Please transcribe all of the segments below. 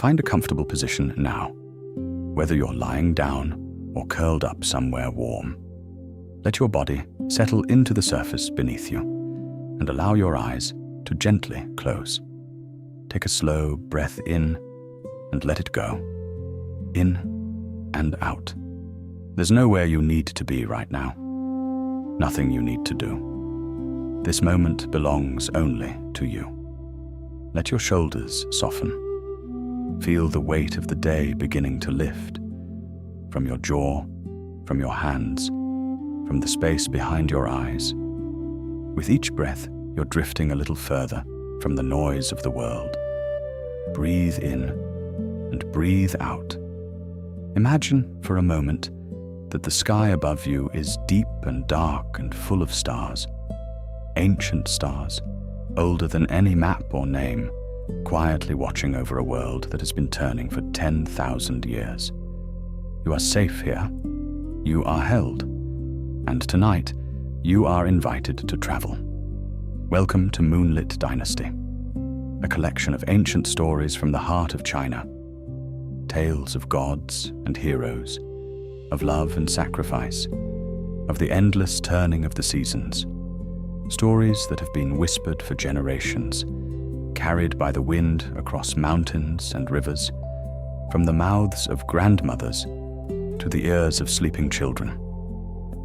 Find a comfortable position now, whether you're lying down or curled up somewhere warm. Let your body settle into the surface beneath you and allow your eyes to gently close. Take a slow breath in and let it go. In and out. There's nowhere you need to be right now. Nothing you need to do. This moment belongs only to you. Let your shoulders soften. Feel the weight of the day beginning to lift from your jaw, from your hands, from the space behind your eyes. With each breath, you're drifting a little further from the noise of the world. Breathe in and breathe out. Imagine for a moment that the sky above you is deep and dark and full of stars. Ancient stars, older than any map or name, quietly watching over a world that has been turning for 10,000 years. You are safe here. You are held. And tonight, you are invited to travel. Welcome to Moonlit Dynasty, a collection of ancient stories from the heart of China. Tales of gods and heroes, of love and sacrifice, of the endless turning of the seasons. Stories that have been whispered for generations, carried by the wind across mountains and rivers, from the mouths of grandmothers to the ears of sleeping children.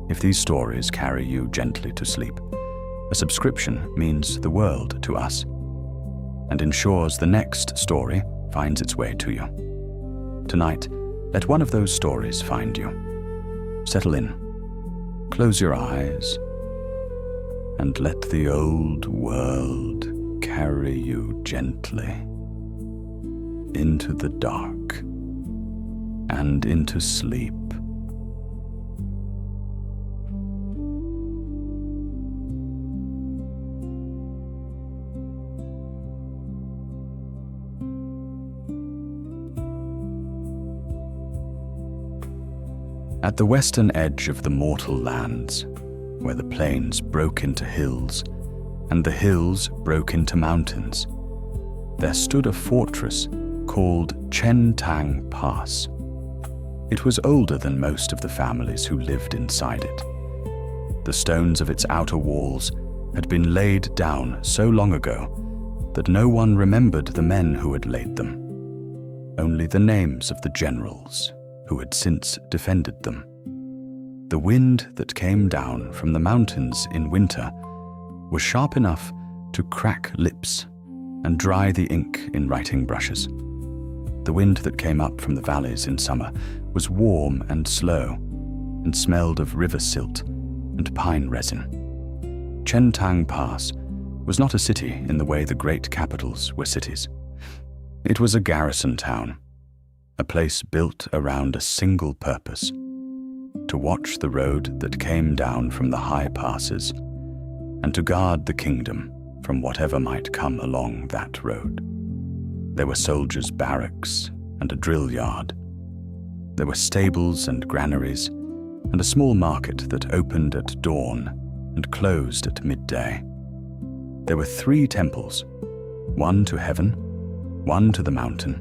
If these stories carry you gently to sleep, a subscription means the world to us and ensures the next story finds its way to you. Tonight, let one of those stories find you. Settle in, close your eyes, and let the old world carry you gently into the dark and into sleep. At the western edge of the mortal lands, where the plains broke into hills and the hills broke into mountains, there stood a fortress called Chen Tang Pass. It was older than most of the families who lived inside it. The stones of its outer walls had been laid down so long ago that no one remembered the men who had laid them, only the names of the generals who had since defended them. The wind that came down from the mountains in winter was sharp enough to crack lips and dry the ink in writing brushes. The wind that came up from the valleys in summer was warm and slow and smelled of river silt and pine resin. Chen Tang Pass was not a city in the way the great capitals were cities. It was a garrison town, a place built around a single purpose: to watch the road that came down from the high passes and to guard the kingdom from whatever might come along that road. There were soldiers' barracks and a drill yard. There were stables and granaries and a small market that opened at dawn and closed at midday. There were 3 temples, one to heaven, one to the mountain,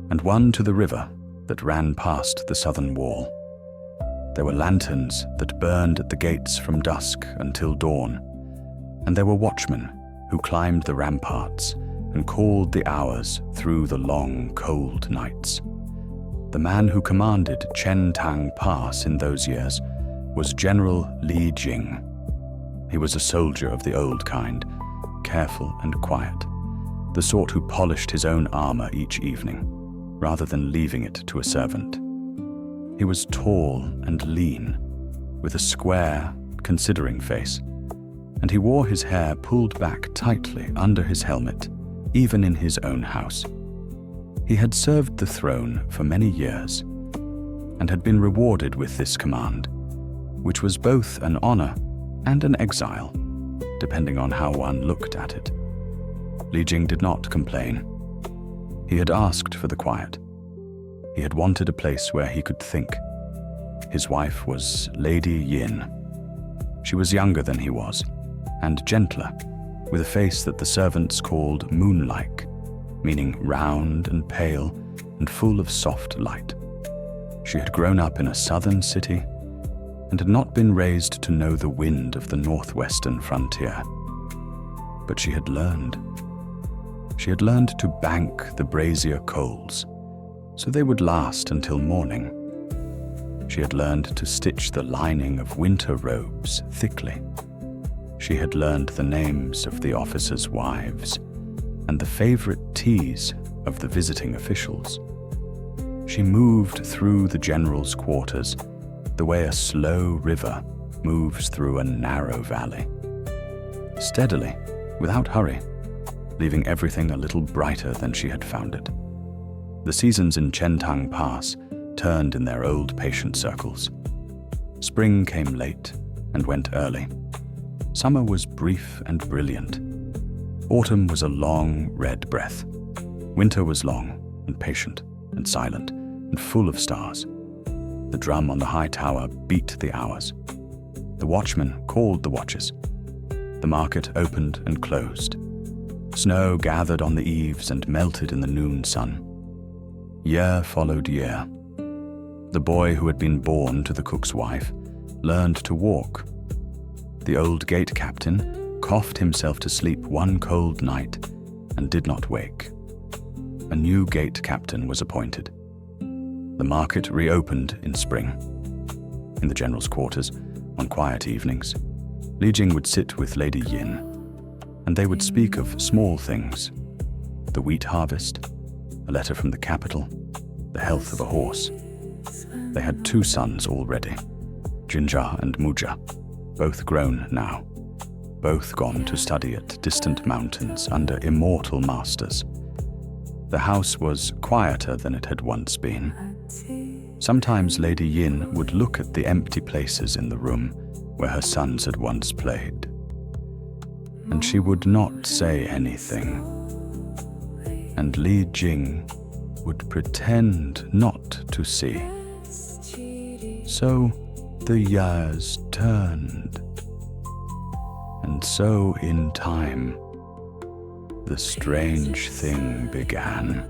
and one to the river that ran past the southern wall. There were lanterns that burned at the gates from dusk until dawn, and there were watchmen who climbed the ramparts and called the hours through the long, cold nights. The man who commanded Chen Tang Pass in those years was General Li Jing. He was a soldier of the old kind, careful and quiet, the sort who polished his own armor each evening, rather than leaving it to a servant. He was tall and lean, with a square, considering face, and he wore his hair pulled back tightly under his helmet, even in his own house. He had served the throne for many years, and had been rewarded with this command, which was both an honor and an exile, depending on how one looked at it. Li Jing did not complain. He had asked for the quiet. He had wanted a place where he could think. His wife was Lady Yin. She was younger than he was, and gentler, with a face that the servants called moon-like, meaning round and pale and full of soft light. She had grown up in a southern city and had not been raised to know the wind of the northwestern frontier. But she had learned. She had learned to bank the brazier coals so they would last until morning. She had learned to stitch the lining of winter robes thickly. She had learned the names of the officers' wives and the favorite teas of the visiting officials. She moved through the general's quarters the way a slow river moves through a narrow valley. Steadily, without hurry, leaving everything a little brighter than she had found it. The seasons in Chen Tang Pass turned in their old patient circles. Spring came late and went early. Summer was brief and brilliant. Autumn was a long red breath. Winter was long and patient and silent and full of stars. The drum on the high tower beat the hours. The watchman called the watches. The market opened and closed. Snow gathered on the eaves and melted in the noon sun. Year followed year. The boy who had been born to the cook's wife learned to walk. The old gate captain coughed himself to sleep one cold night and did not wake. A new gate captain was appointed. The market reopened in spring. In the general's quarters, on quiet evenings, Li Jing would sit with Lady Yin, and they would speak of small things: the wheat harvest, a letter from the capital, the health of a horse. They had 2 sons already, Jinja and Muja, both grown now, both gone to study at distant mountains under immortal masters. The house was quieter than it had once been. Sometimes Lady Yin would look at the empty places in the room where her sons had once played, and she would not say anything, and Li Jing would pretend not to see. So the years turned, and so in time, the strange thing began.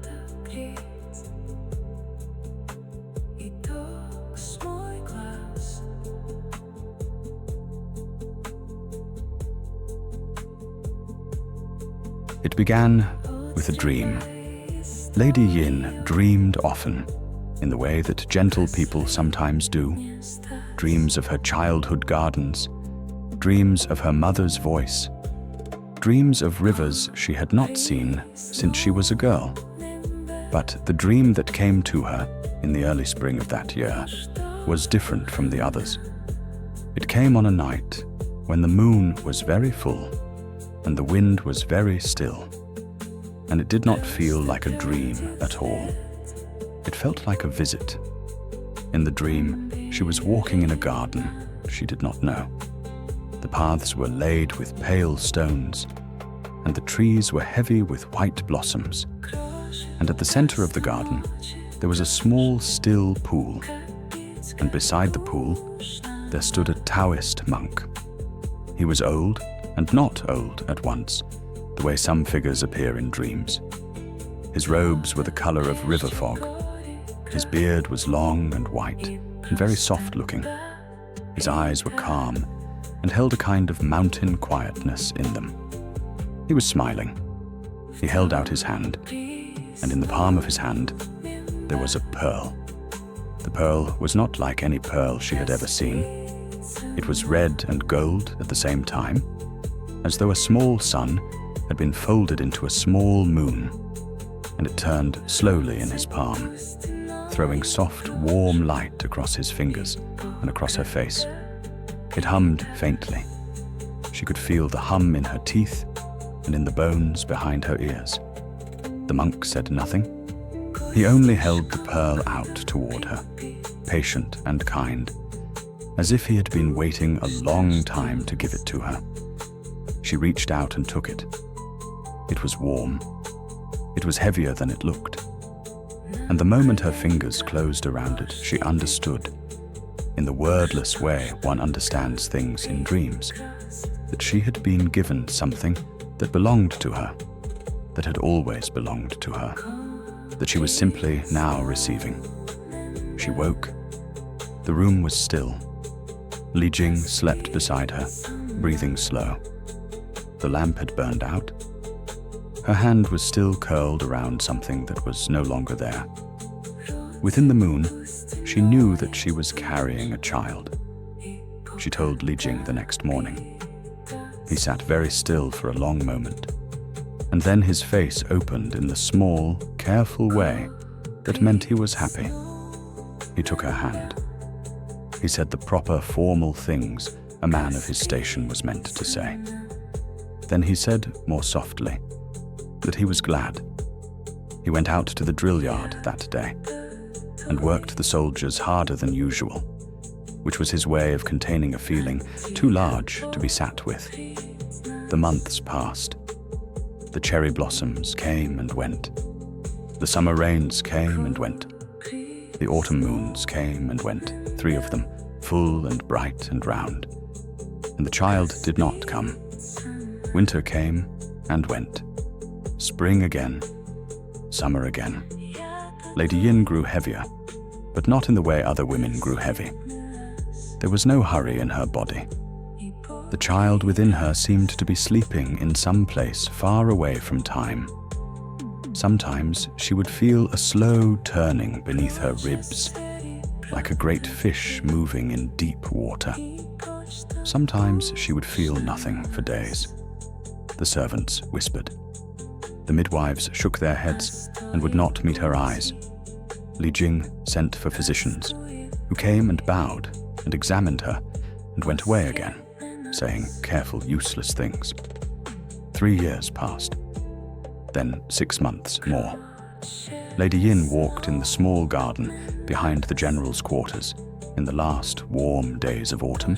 It began with a dream. Lady Yin dreamed often, in the way that gentle people sometimes do. Dreams of her childhood gardens, dreams of her mother's voice, dreams of rivers she had not seen since she was a girl. But the dream that came to her in the early spring of that year was different from the others. It came on a night when the moon was very full and the wind was very still, and it did not feel like a dream at all. It felt like a visit. In the dream, she was walking in a garden she did not know. The paths were laid with pale stones, and the trees were heavy with white blossoms. And at the center of the garden, there was a small, still pool. And beside the pool, there stood a Taoist monk. He was old and not old at once, the way some figures appear in dreams. His robes were the color of river fog. His beard was long and white and very soft-looking. His eyes were calm and held a kind of mountain quietness in them. He was smiling. He held out his hand, and in the palm of his hand there was a pearl. The pearl was not like any pearl she had ever seen. It was red and gold at the same time, as though a small sun had been folded into a small moon, and it turned slowly in his palm, throwing soft, warm light across his fingers and across her face. It hummed faintly. She could feel the hum in her teeth and in the bones behind her ears. The monk said nothing. He only held the pearl out toward her, patient and kind, as if he had been waiting a long time to give it to her. She reached out and took it. It was warm. It was heavier than it looked. And the moment her fingers closed around it, she understood, in the wordless way one understands things in dreams, that she had been given something that belonged to her. that had always belonged to her, that she was simply now receiving. She woke. The room was still. Li Jing slept beside her, breathing slow. The lamp had burned out. Her hand was still curled around something that was no longer there. Within the moon, she knew that she was carrying a child. She told Li Jing the next morning. He sat very still for a long moment, and then his face opened in the small, careful way that meant he was happy. He took her hand. He said the proper formal things a man of his station was meant to say. Then he said, more softly, that he was glad. He went out to the drill yard that day and worked the soldiers harder than usual, which was his way of containing a feeling too large to be sat with. The months passed. The cherry blossoms came and went. The summer rains came and went. The autumn moons came and went, 3 of them, full and bright and round. And the child did not come. Winter came and went. Spring again. Summer again. Lady Yin grew heavier, but not in the way other women grew heavy. There was no hurry in her body. The child within her seemed to be sleeping in some place far away from time. Sometimes she would feel a slow turning beneath her ribs, like a great fish moving in deep water. Sometimes she would feel nothing for days. The servants whispered. The midwives shook their heads and would not meet her eyes. Li Jing sent for physicians, who came and bowed and examined her and went away again, saying careful, useless things. 3 years passed. Then 6 months more. Lady Yin walked in the small garden behind the general's quarters in the last warm days of autumn,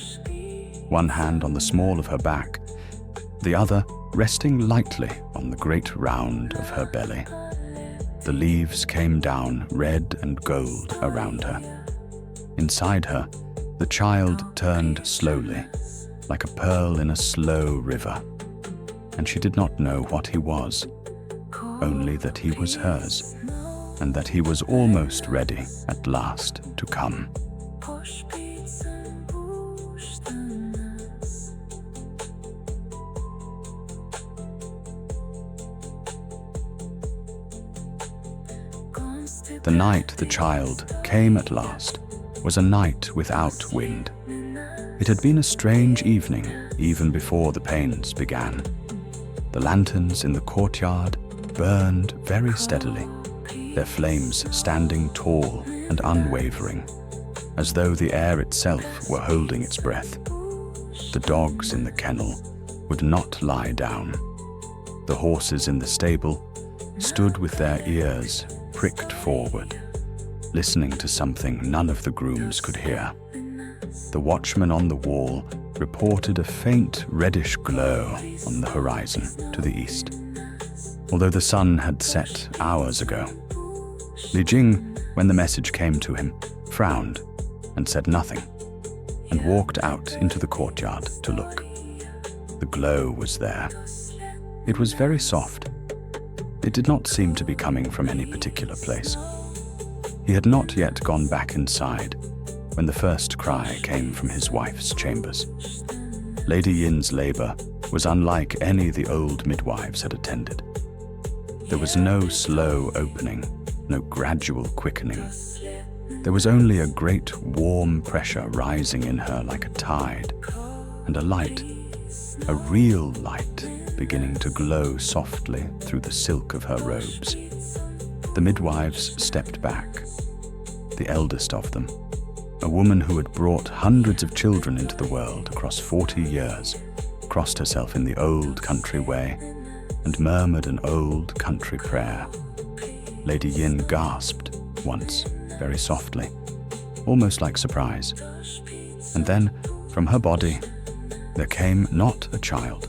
one hand on the small of her back, the other resting lightly on the great round of her belly. The leaves came down red and gold around her. Inside her, the child turned slowly, like a pearl in a slow river, and she did not know what he was, only that he was hers, and that he was almost ready at last to come. The night the child came at last was a night without wind. It had been a strange evening even before the pains began. The lanterns in the courtyard burned very steadily, their flames standing tall and unwavering, as though the air itself were holding its breath. The dogs in the kennel would not lie down. The horses in the stable stood with their ears pricked forward, listening to something none of the grooms could hear. The watchman on the wall reported a faint reddish glow on the horizon to the east, although the sun had set hours ago. Li Jing, when the message came to him, frowned and said nothing, and walked out into the courtyard to look. The glow was there. It was very soft. It did not seem to be coming from any particular place. He had not yet gone back inside when the first cry came from his wife's chambers. Lady Yin's labor was unlike any the old midwives had attended. There was no slow opening, no gradual quickening. There was only a great warm pressure rising in her like a tide, and a light, a real light, beginning to glow softly through the silk of her robes. The midwives stepped back. The eldest of them, a woman who had brought hundreds of children into the world across 40 years, crossed herself in the old country way and murmured an old country prayer. Lady Yin gasped once, very softly, almost like surprise. And then, from her body, there came not a child.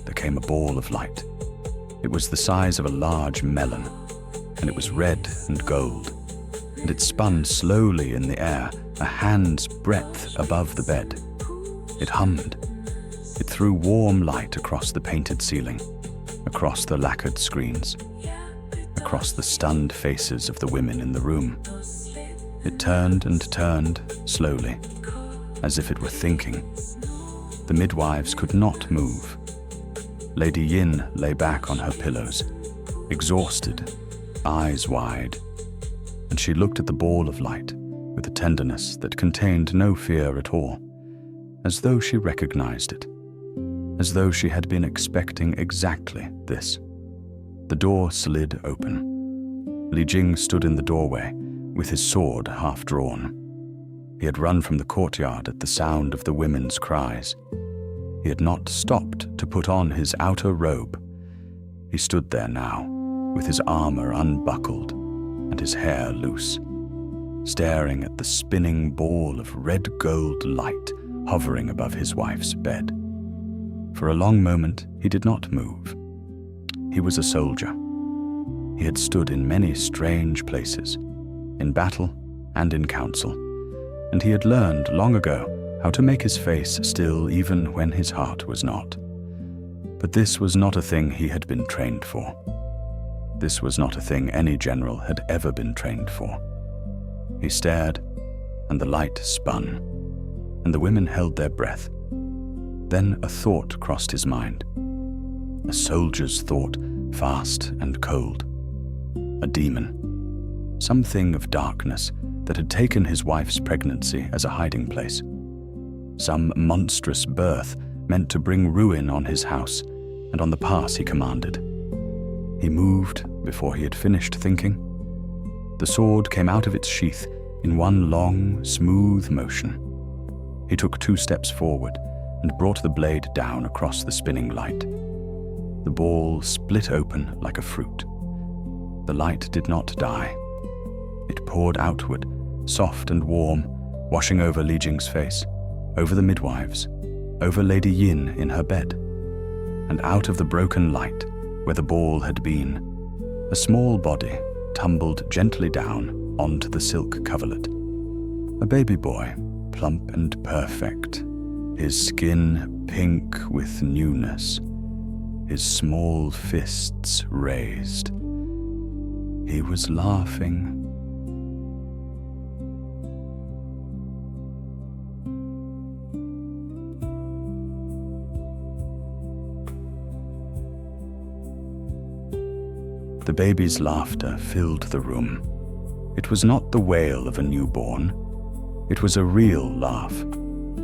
There came a ball of light. It was the size of a large melon, and it was red and gold, and it spun slowly in the air, a hand's breadth above the bed. It hummed. It threw warm light across the painted ceiling. across the lacquered screens, across the stunned faces of the women in the room. It turned and turned slowly, as if it were thinking. The midwives could not move. Lady Yin lay back on her pillows, exhausted, eyes wide, and she looked at the ball of light with a tenderness that contained no fear at all, as though she recognized it, as though she had been expecting exactly this. The door slid open. Li Jing stood in the doorway with his sword half drawn. He had run from the courtyard at the sound of the women's cries. He had not stopped to put on his outer robe. He stood there now, with his armor unbuckled and his hair loose, staring at the spinning ball of red gold light hovering above his wife's bed. For a long moment, he did not move. He was a soldier. He had stood in many strange places, in battle and in council, and he had learned long ago how to make his face still even when his heart was not. But this was not a thing he had been trained for. This was not a thing any general had ever been trained for. He stared, and the light spun, and the women held their breath. Then a thought crossed his mind. A soldier's thought, fast and cold. A demon. Something of darkness that had taken his wife's pregnancy as a hiding place. Some monstrous birth meant to bring ruin on his house and on the pass he commanded. He moved before he had finished thinking. The sword came out of its sheath in one long, smooth motion. He took 2 steps forward and brought the blade down across the spinning light. The ball split open like a fruit. The light did not die. It poured outward, soft and warm, washing over Li Jing's face, over the midwives, over Lady Yin in her bed, and out of the broken light where the ball had been, a small body tumbled gently down onto the silk coverlet. A baby boy, plump and perfect, his skin pink with newness, his small fists raised. He was laughing. The baby's laughter filled the room. It was not the wail of a newborn. It was a real laugh,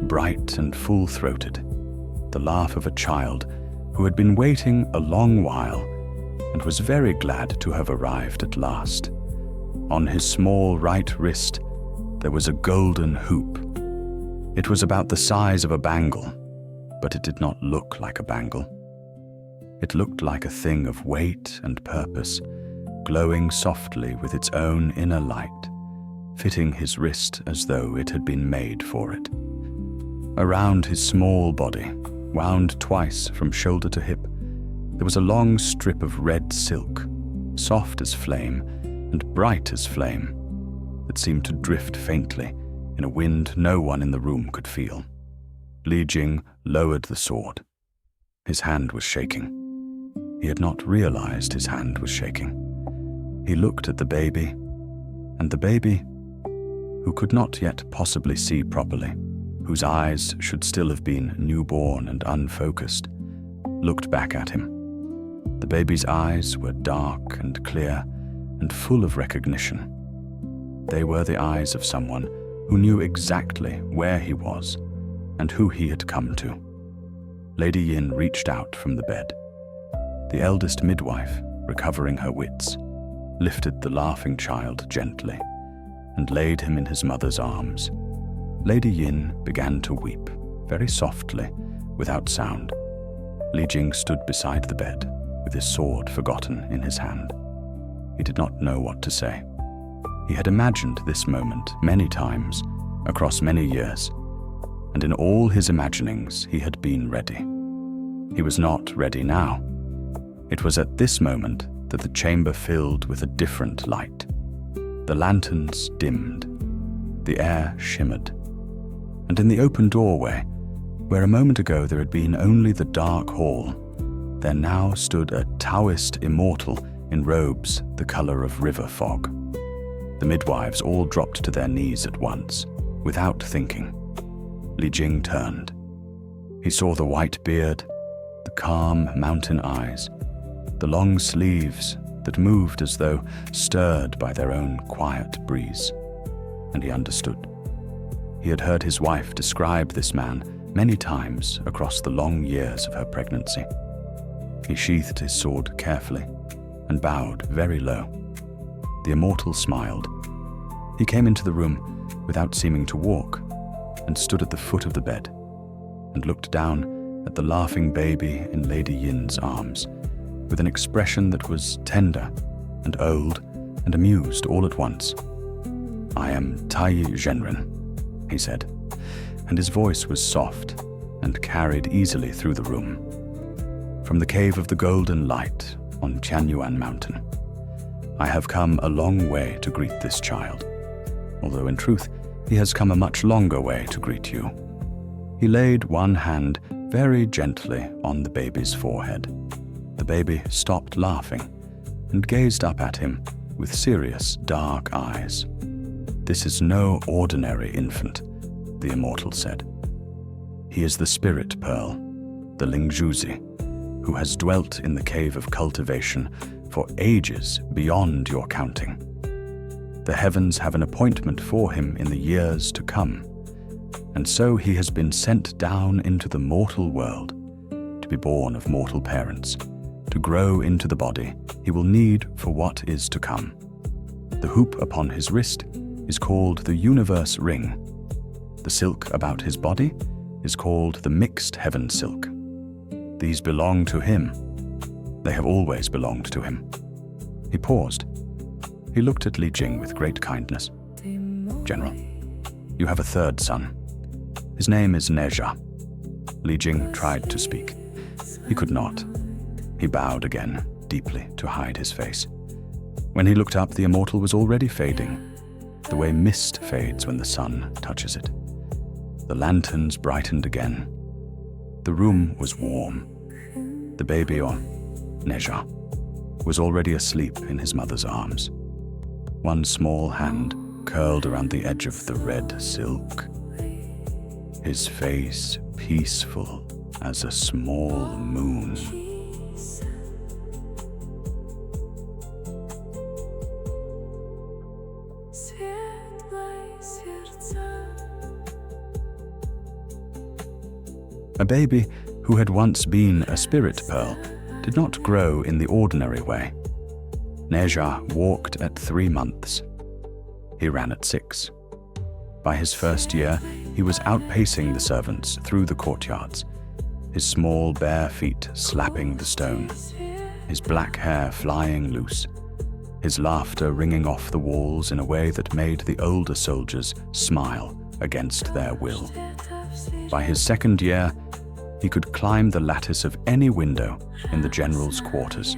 bright and full-throated, the laugh of a child who had been waiting a long while and was very glad to have arrived at last. On his small right wrist, there was a golden hoop. It was about the size of a bangle, but it did not look like a bangle. It looked like a thing of weight and purpose, glowing softly with its own inner light, fitting his wrist as though it had been made for it. Around his small body, wound twice from shoulder to hip, there was a long strip of red silk, soft as flame and bright as flame, that seemed to drift faintly in a wind no one in the room could feel. Li Jing lowered the sword. His hand was shaking. He had not realized his hand was shaking. He looked at the baby, and the baby, who could not yet possibly see properly, whose eyes should still have been newborn and unfocused, looked back at him. The baby's eyes were dark and clear and full of recognition. They were the eyes of someone who knew exactly where he was and who he had come to. Lady Yin reached out from the bed. The eldest midwife, recovering her wits, lifted the laughing child gently and laid him in his mother's arms. Lady Yin began to weep, very softly, without sound. Li Jing stood beside the bed, with his sword forgotten in his hand. He did not know what to say. He had imagined this moment many times, across many years, and in all his imaginings he had been ready. He was not ready now. It was at this moment that the chamber filled with a different light. The lanterns dimmed. The air shimmered. And in the open doorway, where a moment ago there had been only the dark hall, there now stood a Taoist immortal in robes the color of river fog. The midwives all dropped to their knees at once, without thinking. Li Jing turned. He saw the white beard, the calm mountain eyes, the long sleeves that moved as though stirred by their own quiet breeze. And he understood. He had heard his wife describe this man many times across the long years of her pregnancy. He sheathed his sword carefully and bowed very low. The immortal smiled. He came into the room without seeming to walk and stood at the foot of the bed and looked down at the laughing baby in Lady Yin's arms with an expression that was tender and old and amused all at once. "I am Tai Zhenren," he said, and his voice was soft and carried easily through the room. "From the Cave of the Golden Light on Qianyuan Mountain, I have come a long way to greet this child, although in truth he has come a much longer way to greet you." He laid one hand very gently on the baby's forehead. The baby stopped laughing and gazed up at him with serious, dark eyes. "This is no ordinary infant," the immortal said. "He is the spirit pearl, the Lingzhuzi, who has dwelt in the cave of cultivation for ages beyond your counting. The heavens have an appointment for him in the years to come, and so he has been sent down into the mortal world to be born of mortal parents, to grow into the body he will need for what is to come. The hoop upon his wrist is called the universe ring. The silk about his body is called the mixed heaven silk. These belong to him. They have always belonged to him." He paused. He looked at Li Jing with great kindness. "General, you have a third son. His name is Nezha." Li Jing tried to speak. He could not. He bowed again, deeply, to hide his face. When he looked up, the immortal was already fading, the way mist fades when the sun touches it. The lanterns brightened again. The room was warm. The baby, or Nezha, was already asleep in his mother's arms. One small hand curled around the edge of the red silk. His face peaceful as a small moon. A baby who had once been a spirit pearl did not grow in the ordinary way. Nezha walked at 3 months. He ran at 6. By his first year, he was outpacing the servants through the courtyards, his small bare feet slapping the stone, his black hair flying loose, his laughter ringing off the walls in a way that made the older soldiers smile against their will. By his second year, he could climb the lattice of any window in the general's quarters.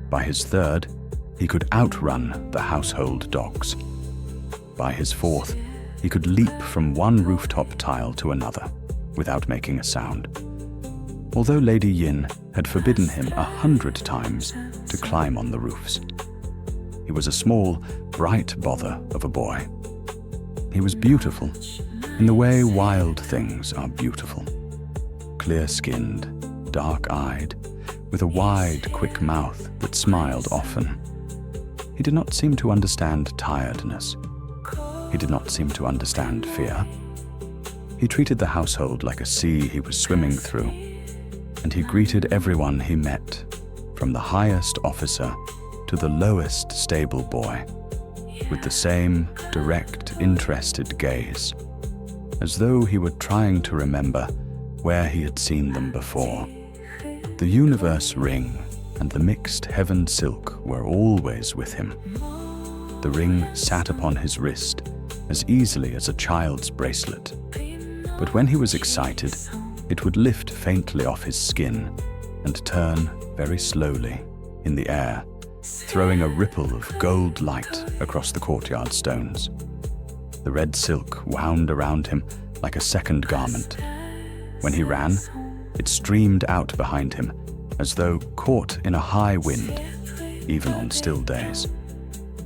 By his third, he could outrun the household dogs. By his fourth, he could leap from one rooftop tile to another without making a sound, although Lady Yin had forbidden him 100 times to climb on the roofs. He was a small, bright bother of a boy. He was beautiful in the way wild things are beautiful. Clear-skinned, dark-eyed, with a wide, quick mouth that smiled often. He did not seem to understand tiredness. He did not seem to understand fear. He treated the household like a sea he was swimming through, and he greeted everyone he met, from the highest officer to the lowest stable boy, with the same direct, interested gaze, as though he were trying to remember where he had seen them before. The universe ring and the mixed heaven silk were always with him. The ring sat upon his wrist as easily as a child's bracelet, but when he was excited, it would lift faintly off his skin and turn very slowly in the air, throwing a ripple of gold light across the courtyard stones. The red silk wound around him like a second garment. When he ran, it streamed out behind him as though caught in a high wind, even on still days.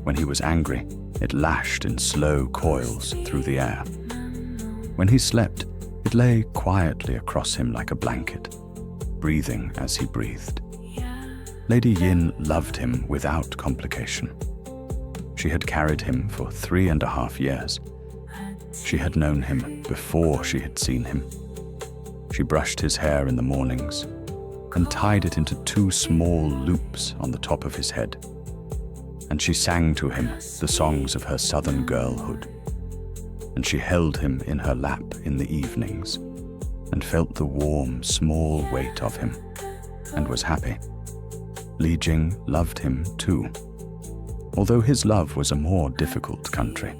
When he was angry, it lashed in slow coils through the air. When he slept, it lay quietly across him like a blanket, breathing as he breathed. Lady Yin loved him without complication. She had carried him for 3.5 years. She had known him before she had seen him. She brushed his hair in the mornings and tied it into 2 small loops on the top of his head. And she sang to him the songs of her southern girlhood. And she held him in her lap in the evenings and felt the warm, small weight of him and was happy. Li Jing loved him too, although his love was a more difficult country.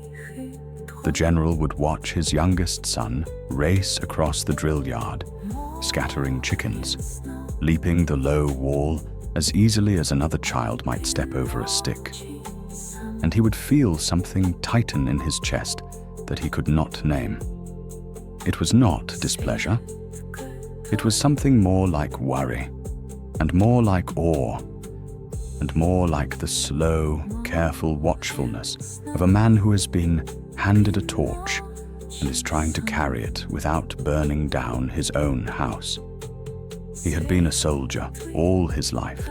The general would watch his youngest son race across the drill yard, scattering chickens, leaping the low wall as easily as another child might step over a stick. And he would feel something tighten in his chest that he could not name. It was not displeasure. It was something more like worry, and more like awe, and more like the slow, careful watchfulness of a man who has been handed a torch and is trying to carry it without burning down his own house. He had been a soldier all his life.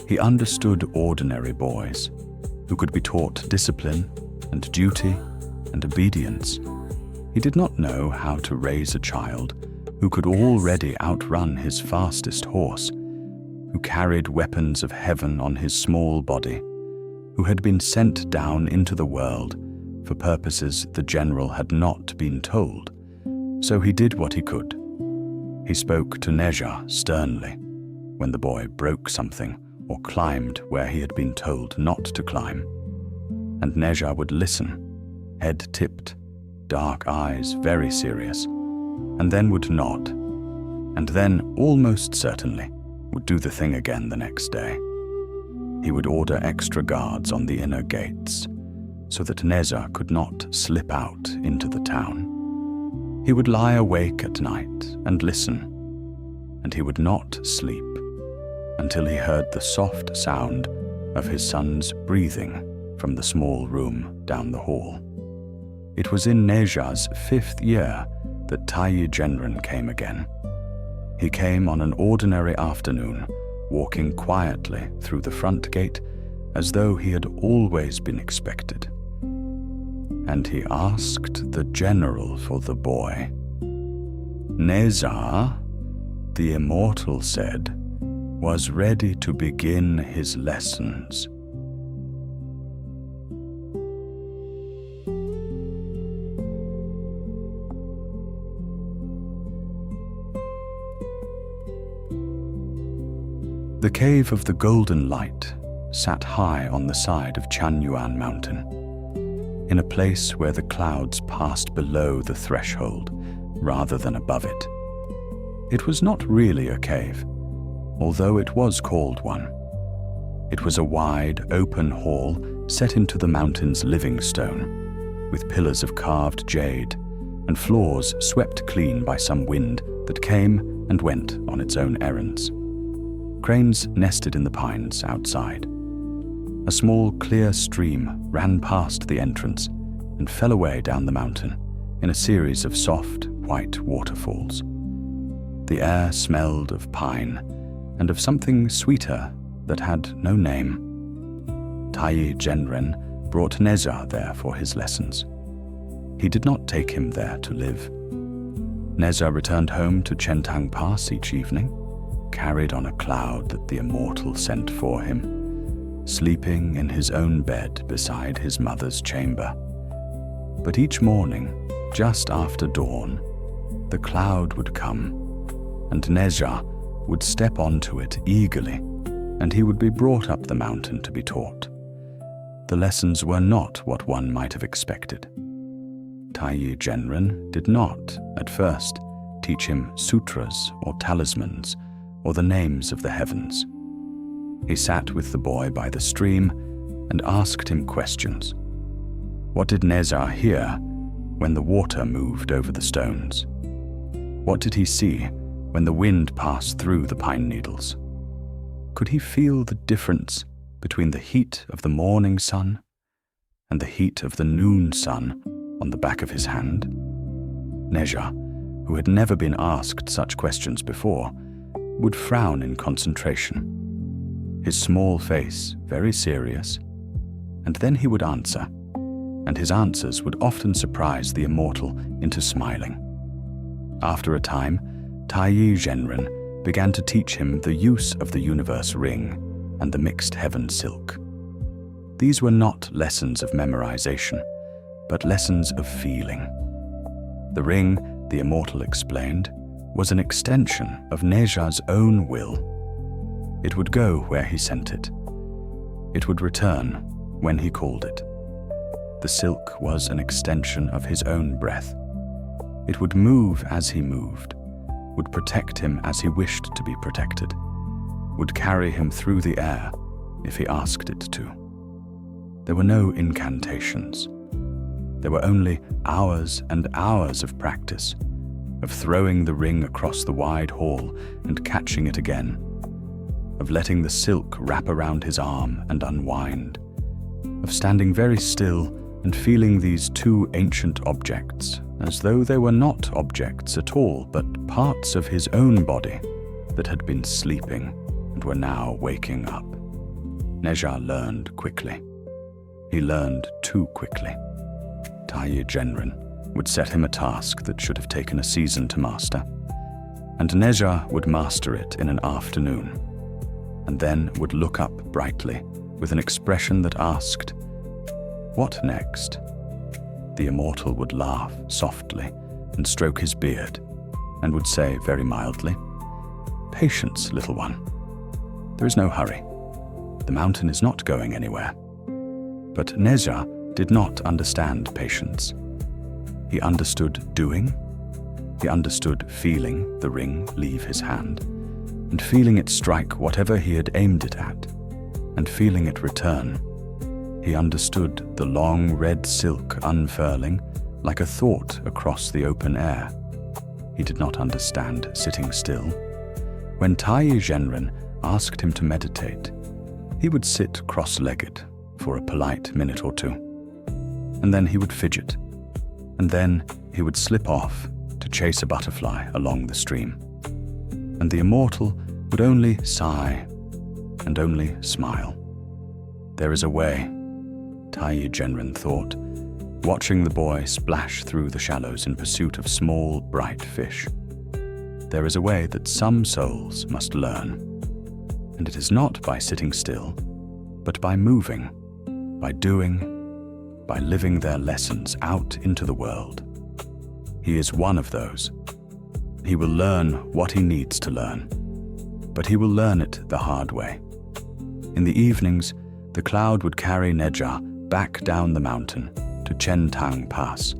He understood ordinary boys who could be taught discipline and duty and obedience. He did not know how to raise a child who could already outrun his fastest horse, who carried weapons of heaven on his small body, who had been sent down into the world for purposes the general had not been told. So he did what he could. He spoke to Nezha sternly when the boy broke something or climbed where he had been told not to climb. And Nezha would listen, head tipped, dark eyes very serious, and then would nod, and then almost certainly would do the thing again the next day. He would order extra guards on the inner gates so that Nezha could not slip out into the town. He would lie awake at night and listen, and he would not sleep until he heard the soft sound of his son's breathing from the small room down the hall. It was in Nezha's 5th year that Taiyi Genren came again. He came on an ordinary afternoon, walking quietly through the front gate as though he had always been expected. And he asked the general for the boy. Nezha, the immortal said, was ready to begin his lessons. The Cave of the Golden Light sat high on the side of Chanyuan Mountain, in a place where the clouds passed below the threshold rather than above it. It was not really a cave, although it was called one. It was a wide, open hall set into the mountain's living stone, with pillars of carved jade and floors swept clean by some wind that came and went on its own errands. Cranes nested in the pines outside. A small, clear stream ran past the entrance and fell away down the mountain in a series of soft, white waterfalls. The air smelled of pine and of something sweeter that had no name. Taiyi Genren brought Nezha there for his lessons. He did not take him there to live. Nezha returned home to Chen Tang Pass each evening, carried on a cloud that the immortal sent for him, sleeping in his own bed beside his mother's chamber. But each morning, just after dawn, the cloud would come, and Nezha would step onto it eagerly, and he would be brought up the mountain to be taught. The lessons were not what one might have expected. Taiyi Genren did not, at first, teach him sutras or talismans or the names of the heavens. He sat with the boy by the stream and asked him questions. What did Nezha hear when the water moved over the stones? What did he see when the wind passed through the pine needles? Could he feel the difference between the heat of the morning sun and the heat of the noon sun on the back of his hand? Nezha, who had never been asked such questions before, would frown in concentration, his small face very serious, and then he would answer, and his answers would often surprise the immortal into smiling. After a time, Taiyi Zhenren began to teach him the use of the universe ring and the mixed heaven silk. These were not lessons of memorization, but lessons of feeling. The ring, the immortal explained, was an extension of Nezha's own will. It would go where he sent it. It would return when he called it. The silk was an extension of his own breath. It would move as he moved, would protect him as he wished to be protected, would carry him through the air if he asked it to. There were no incantations. There were only hours and hours of practice, of throwing the ring across the wide hall and catching it again, of letting the silk wrap around his arm and unwind, of standing very still and feeling these two ancient objects as though they were not objects at all, but parts of his own body that had been sleeping and were now waking up. Nezha learned quickly. He learned too quickly. Taiyi Zhenren would set him a task that should have taken a season to master, and Nezha would master it in an afternoon, and then would look up brightly with an expression that asked, "What next?" The immortal would laugh softly and stroke his beard, and would say very mildly, "Patience, little one. There is no hurry. The mountain is not going anywhere." But Nezha did not understand patience. He understood doing. He understood feeling the ring leave his hand, and feeling it strike whatever he had aimed it at, and feeling it return. He understood the long red silk unfurling like a thought across the open air. He did not understand sitting still. When Taiyi Zhenren asked him to meditate, he would sit cross-legged for a polite minute or two, and then he would fidget, and then he would slip off to chase a butterfly along the stream, and the immortal would only sigh and only smile. There is a way, Taiyi Zhenren thought, watching the boy splash through the shallows in pursuit of small, bright fish. There is a way that some souls must learn, and it is not by sitting still, but by moving, by doing, by living their lessons out into the world. He is one of those. He will learn what he needs to learn, but he will learn it the hard way. In the evenings, the cloud would carry Nezha back down the mountain to Chen Tang Pass,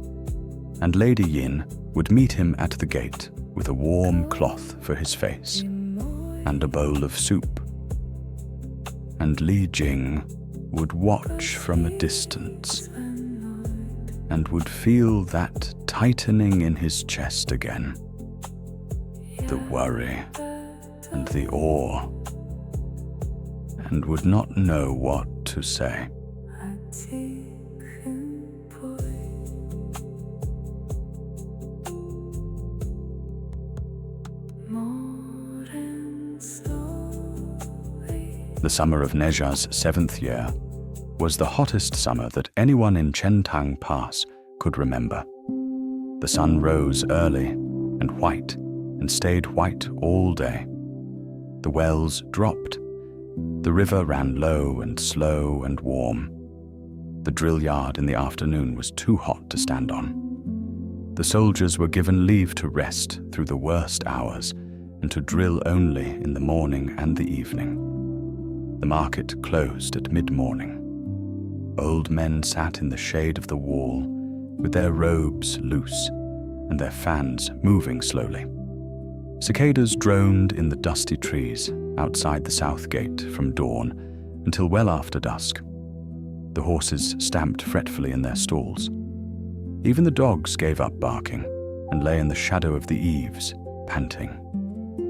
and Lady Yin would meet him at the gate with a warm cloth for his face and a bowl of soup. And Li Jing would watch from a distance and would feel that tightening in his chest again, the worry and the awe, and would not know what to say. The summer of Nezha's 7th year was the hottest summer that anyone in Chen Tang Pass could remember. The sun rose early and white and stayed white all day. The wells dropped. The river ran low and slow and warm. The drill yard in the afternoon was too hot to stand on. The soldiers were given leave to rest through the worst hours and to drill only in the morning and the evening. The market closed at mid-morning. Old men sat in the shade of the wall with their robes loose and their fans moving slowly. Cicadas droned in the dusty trees outside the south gate from dawn until well after dusk. The horses stamped fretfully in their stalls. Even the dogs gave up barking and lay in the shadow of the eaves, panting.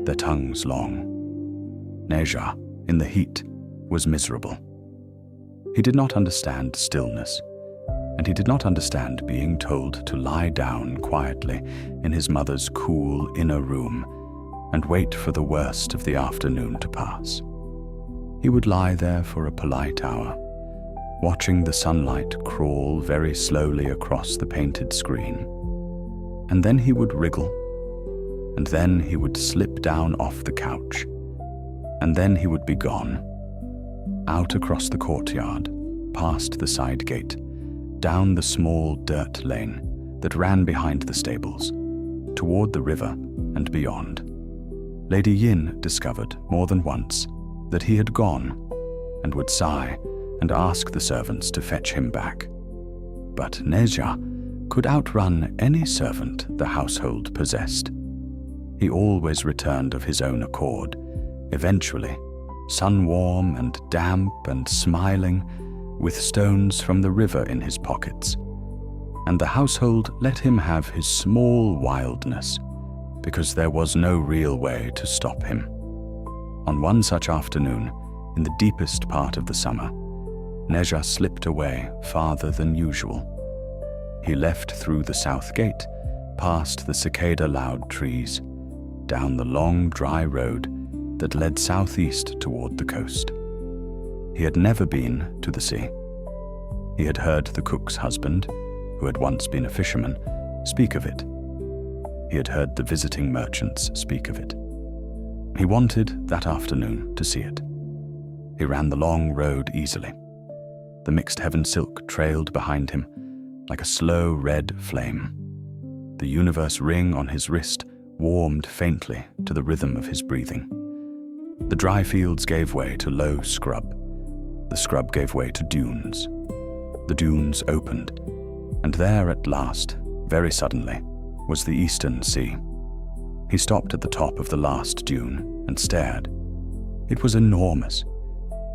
their tongues long. Nezha, in the heat, was miserable. He did not understand stillness, and he did not understand being told to lie down quietly in his mother's cool inner room and wait for the worst of the afternoon to pass. He would lie there for a polite hour, watching the sunlight crawl very slowly across the painted screen. And then he would wriggle, and then he would slip down off the couch, and then he would be gone, out across the courtyard, past the side gate, down the small dirt lane that ran behind the stables, toward the river and beyond. Lady Yin discovered more than once that he had gone, and would sigh and ask the servants to fetch him back. But Nezha could outrun any servant the household possessed. He always returned of his own accord, eventually, sun-warm and damp and smiling, with stones from the river in his pockets. And the household let him have his small wildness, because there was no real way to stop him. On one such afternoon, in the deepest part of the summer, Nezha slipped away farther than usual. He left through the south gate, past the cicada-loud trees, down the long dry road that led southeast toward the coast. He had never been to the sea. He had heard the cook's husband, who had once been a fisherman, speak of it. He had heard the visiting merchants speak of it. He wanted, that afternoon, to see it. He ran the long road easily. The mixed heaven silk trailed behind him like a slow red flame. The universe ring on his wrist warmed faintly to the rhythm of his breathing. The dry fields gave way to low scrub. The scrub gave way to dunes. The dunes opened, and there at last, very suddenly, was the eastern sea. He stopped at the top of the last dune and stared. It was enormous.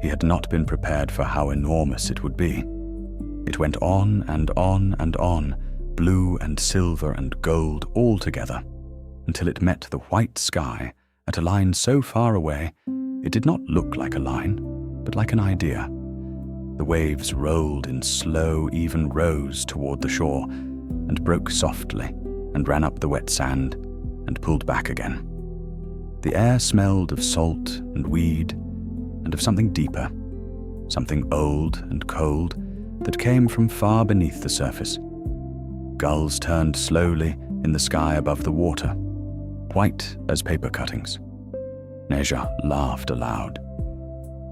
He had not been prepared for how enormous it would be. It went on and on and on, blue and silver and gold all together, until it met the white sky at a line so far away it did not look like a line, but like an idea. The waves rolled in slow, even rows toward the shore, and broke softly, and ran up the wet sand, and pulled back again. The air smelled of salt and weed, and of something deeper, something old and cold that came from far beneath the surface. Gulls turned slowly in the sky above the water, white as paper cuttings. Nezha laughed aloud.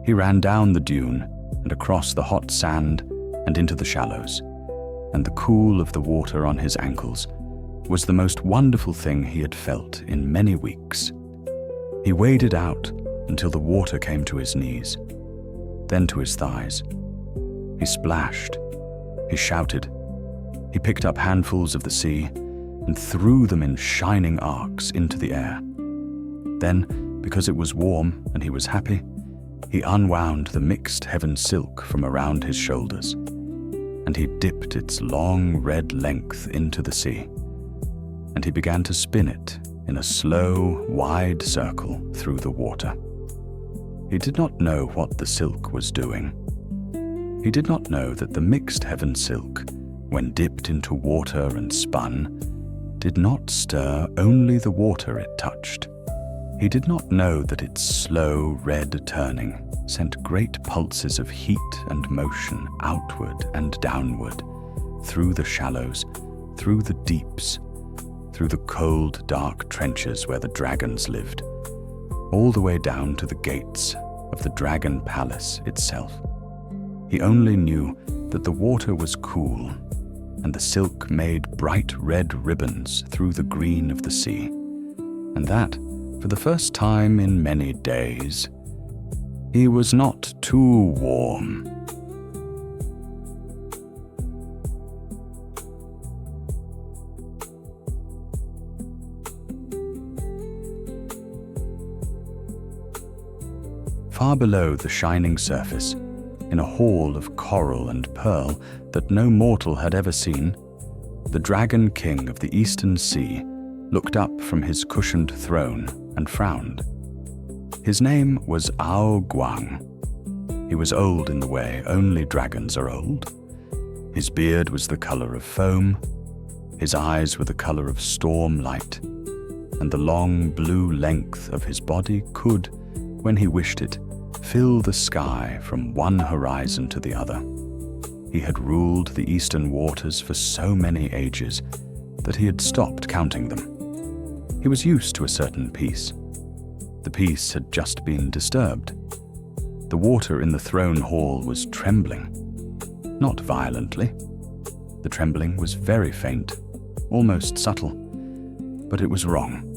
He ran down the dune and across the hot sand and into the shallows, and the cool of the water on his ankles was the most wonderful thing he had felt in many weeks. He waded out until the water came to his knees, then to his thighs. He splashed, he shouted, he picked up handfuls of the sea and threw them in shining arcs into the air. Then, because it was warm and he was happy, he unwound the mixed heaven silk from around his shoulders, and he dipped its long red length into the sea, and he began to spin it in a slow, wide circle through the water. He did not know what the silk was doing. He did not know that the mixed heaven silk, when dipped into water and spun, did not stir only the water it touched. He did not know that its slow red turning sent great pulses of heat and motion outward and downward, through the shallows, through the deeps, through the cold, dark trenches where the dragons lived, all the way down to the gates of the dragon palace itself. He only knew that the water was cool, and the silk made bright red ribbons through the green of the sea, and that, for the first time in many days, he was not too warm. Far below the shining surface, in a hall of coral and pearl that no mortal had ever seen, the Dragon King of the Eastern Sea looked up from his cushioned throne and frowned. His name was Ao Guang. He was old in the way only dragons are old. His beard was the color of foam, his eyes were the color of storm light, and the long blue length of his body could, when he wished it, fill the sky from one horizon to the other. He had ruled the eastern waters for so many ages that he had stopped counting them. He was used to a certain peace. The peace had just been disturbed. The water in the throne hall was trembling. Not violently. The trembling was very faint, almost subtle, but it was wrong.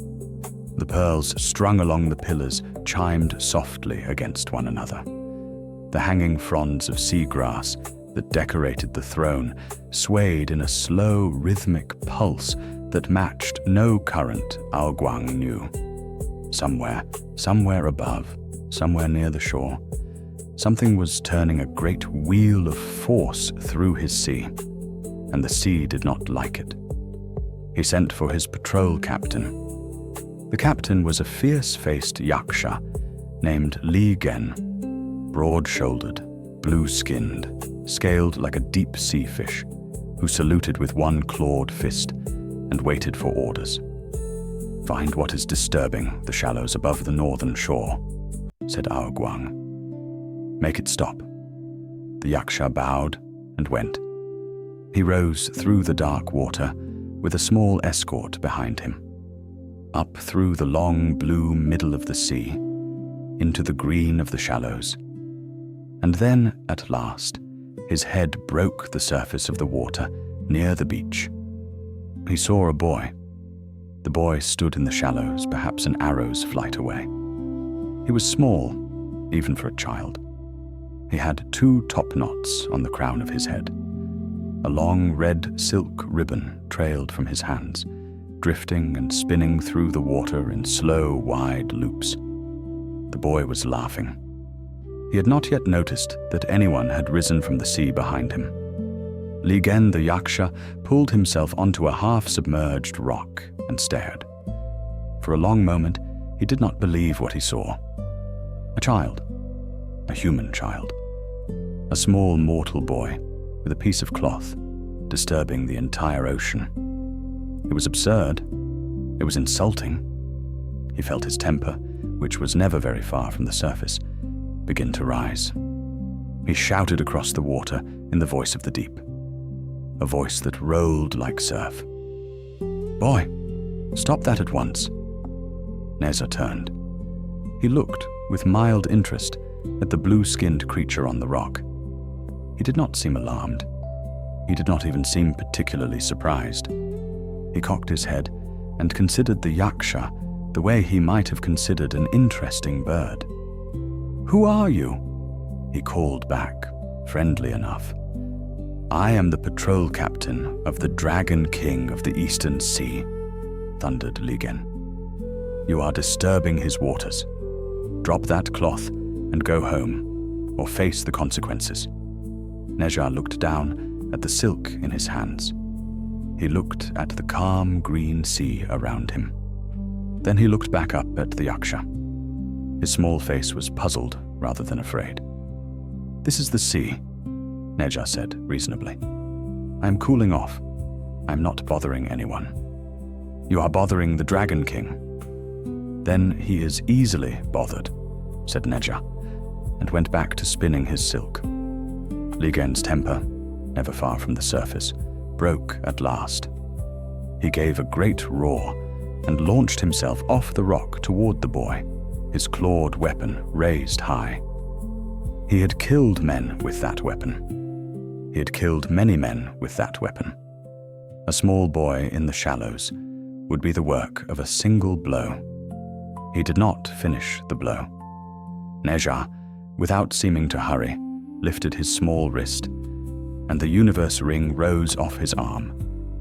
The pearls strung along the pillars chimed softly against one another. The hanging fronds of seagrass that decorated the throne swayed in a slow, rhythmic pulse that matched no current Ao Guang knew. Somewhere above, somewhere near the shore, something was turning a great wheel of force through his sea, and the sea did not like it. He sent for his patrol captain. The captain was a fierce-faced yaksha named Li Gen, broad-shouldered, blue-skinned, scaled like a deep-sea fish, who saluted with one clawed fist and waited for orders. "Find what is disturbing the shallows above the northern shore," said Ao Guang. "Make it stop." The yaksha bowed and went. He rose through the dark water with a small escort behind him, up through the long blue middle of the sea, into the green of the shallows. And then, at last, his head broke the surface of the water near the beach. He saw a boy. The boy stood in the shallows, perhaps an arrow's flight away. He was small, even for a child. He had 2 top knots on the crown of his head. A long red silk ribbon trailed from his hands, drifting and spinning through the water in slow, wide loops. The boy was laughing. He had not yet noticed that anyone had risen from the sea behind him. Li Gen the yaksha pulled himself onto a half-submerged rock and stared. For a long moment, he did not believe what he saw. A child. A human child. A small mortal boy with a piece of cloth, disturbing the entire ocean. It was absurd. It was insulting. He felt his temper, which was never very far from the surface, begin to rise. He shouted across the water in the voice of the deep, a voice that rolled like surf. "Boy, stop that at once." Nezha turned. He looked with mild interest at the blue-skinned creature on the rock. He did not seem alarmed. He did not even seem particularly surprised. He cocked his head and considered the yaksha the way he might have considered an interesting bird. "Who are you?" he called back, friendly enough. "I am the patrol captain of the Dragon King of the Eastern Sea," thundered Li Gen. "You are disturbing his waters. Drop that cloth and go home, or face the consequences." Nezha looked down at the silk in his hands. He looked at the calm green sea around him. Then he looked back up at the yaksha. His small face was puzzled rather than afraid. "This is the sea," Nezha said reasonably. "I am cooling off. I am not bothering anyone. You are bothering the Dragon King." "Then he is easily bothered," said Nezha, and went back to spinning his silk. Li Gen's temper, never far from the surface, broke at last. He gave a great roar and launched himself off the rock toward the boy, his clawed weapon raised high. He had killed men with that weapon. He had killed many men with that weapon. A small boy in the shallows would be the work of a single blow. He did not finish the blow. Nezha, without seeming to hurry, lifted his small wrist, and the universe ring rose off his arm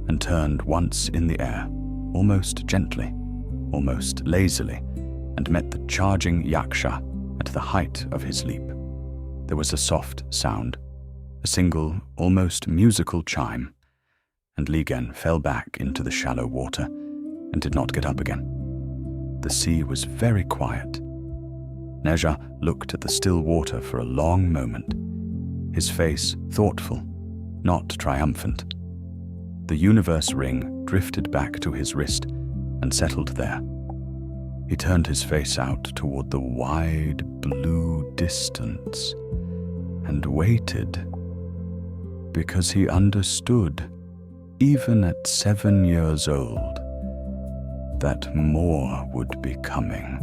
and turned once in the air, almost gently, almost lazily, and met the charging yaksha at the height of his leap. There was a soft sound, a single, almost musical chime, and Li Gen fell back into the shallow water and did not get up again. the sea was very quiet. Nezha looked at the still water for a long moment, his face thoughtful, not triumphant. The universe ring drifted back to his wrist and settled there. He turned his face out toward the wide blue distance and waited, because he understood, even at 7 years old, that more would be coming.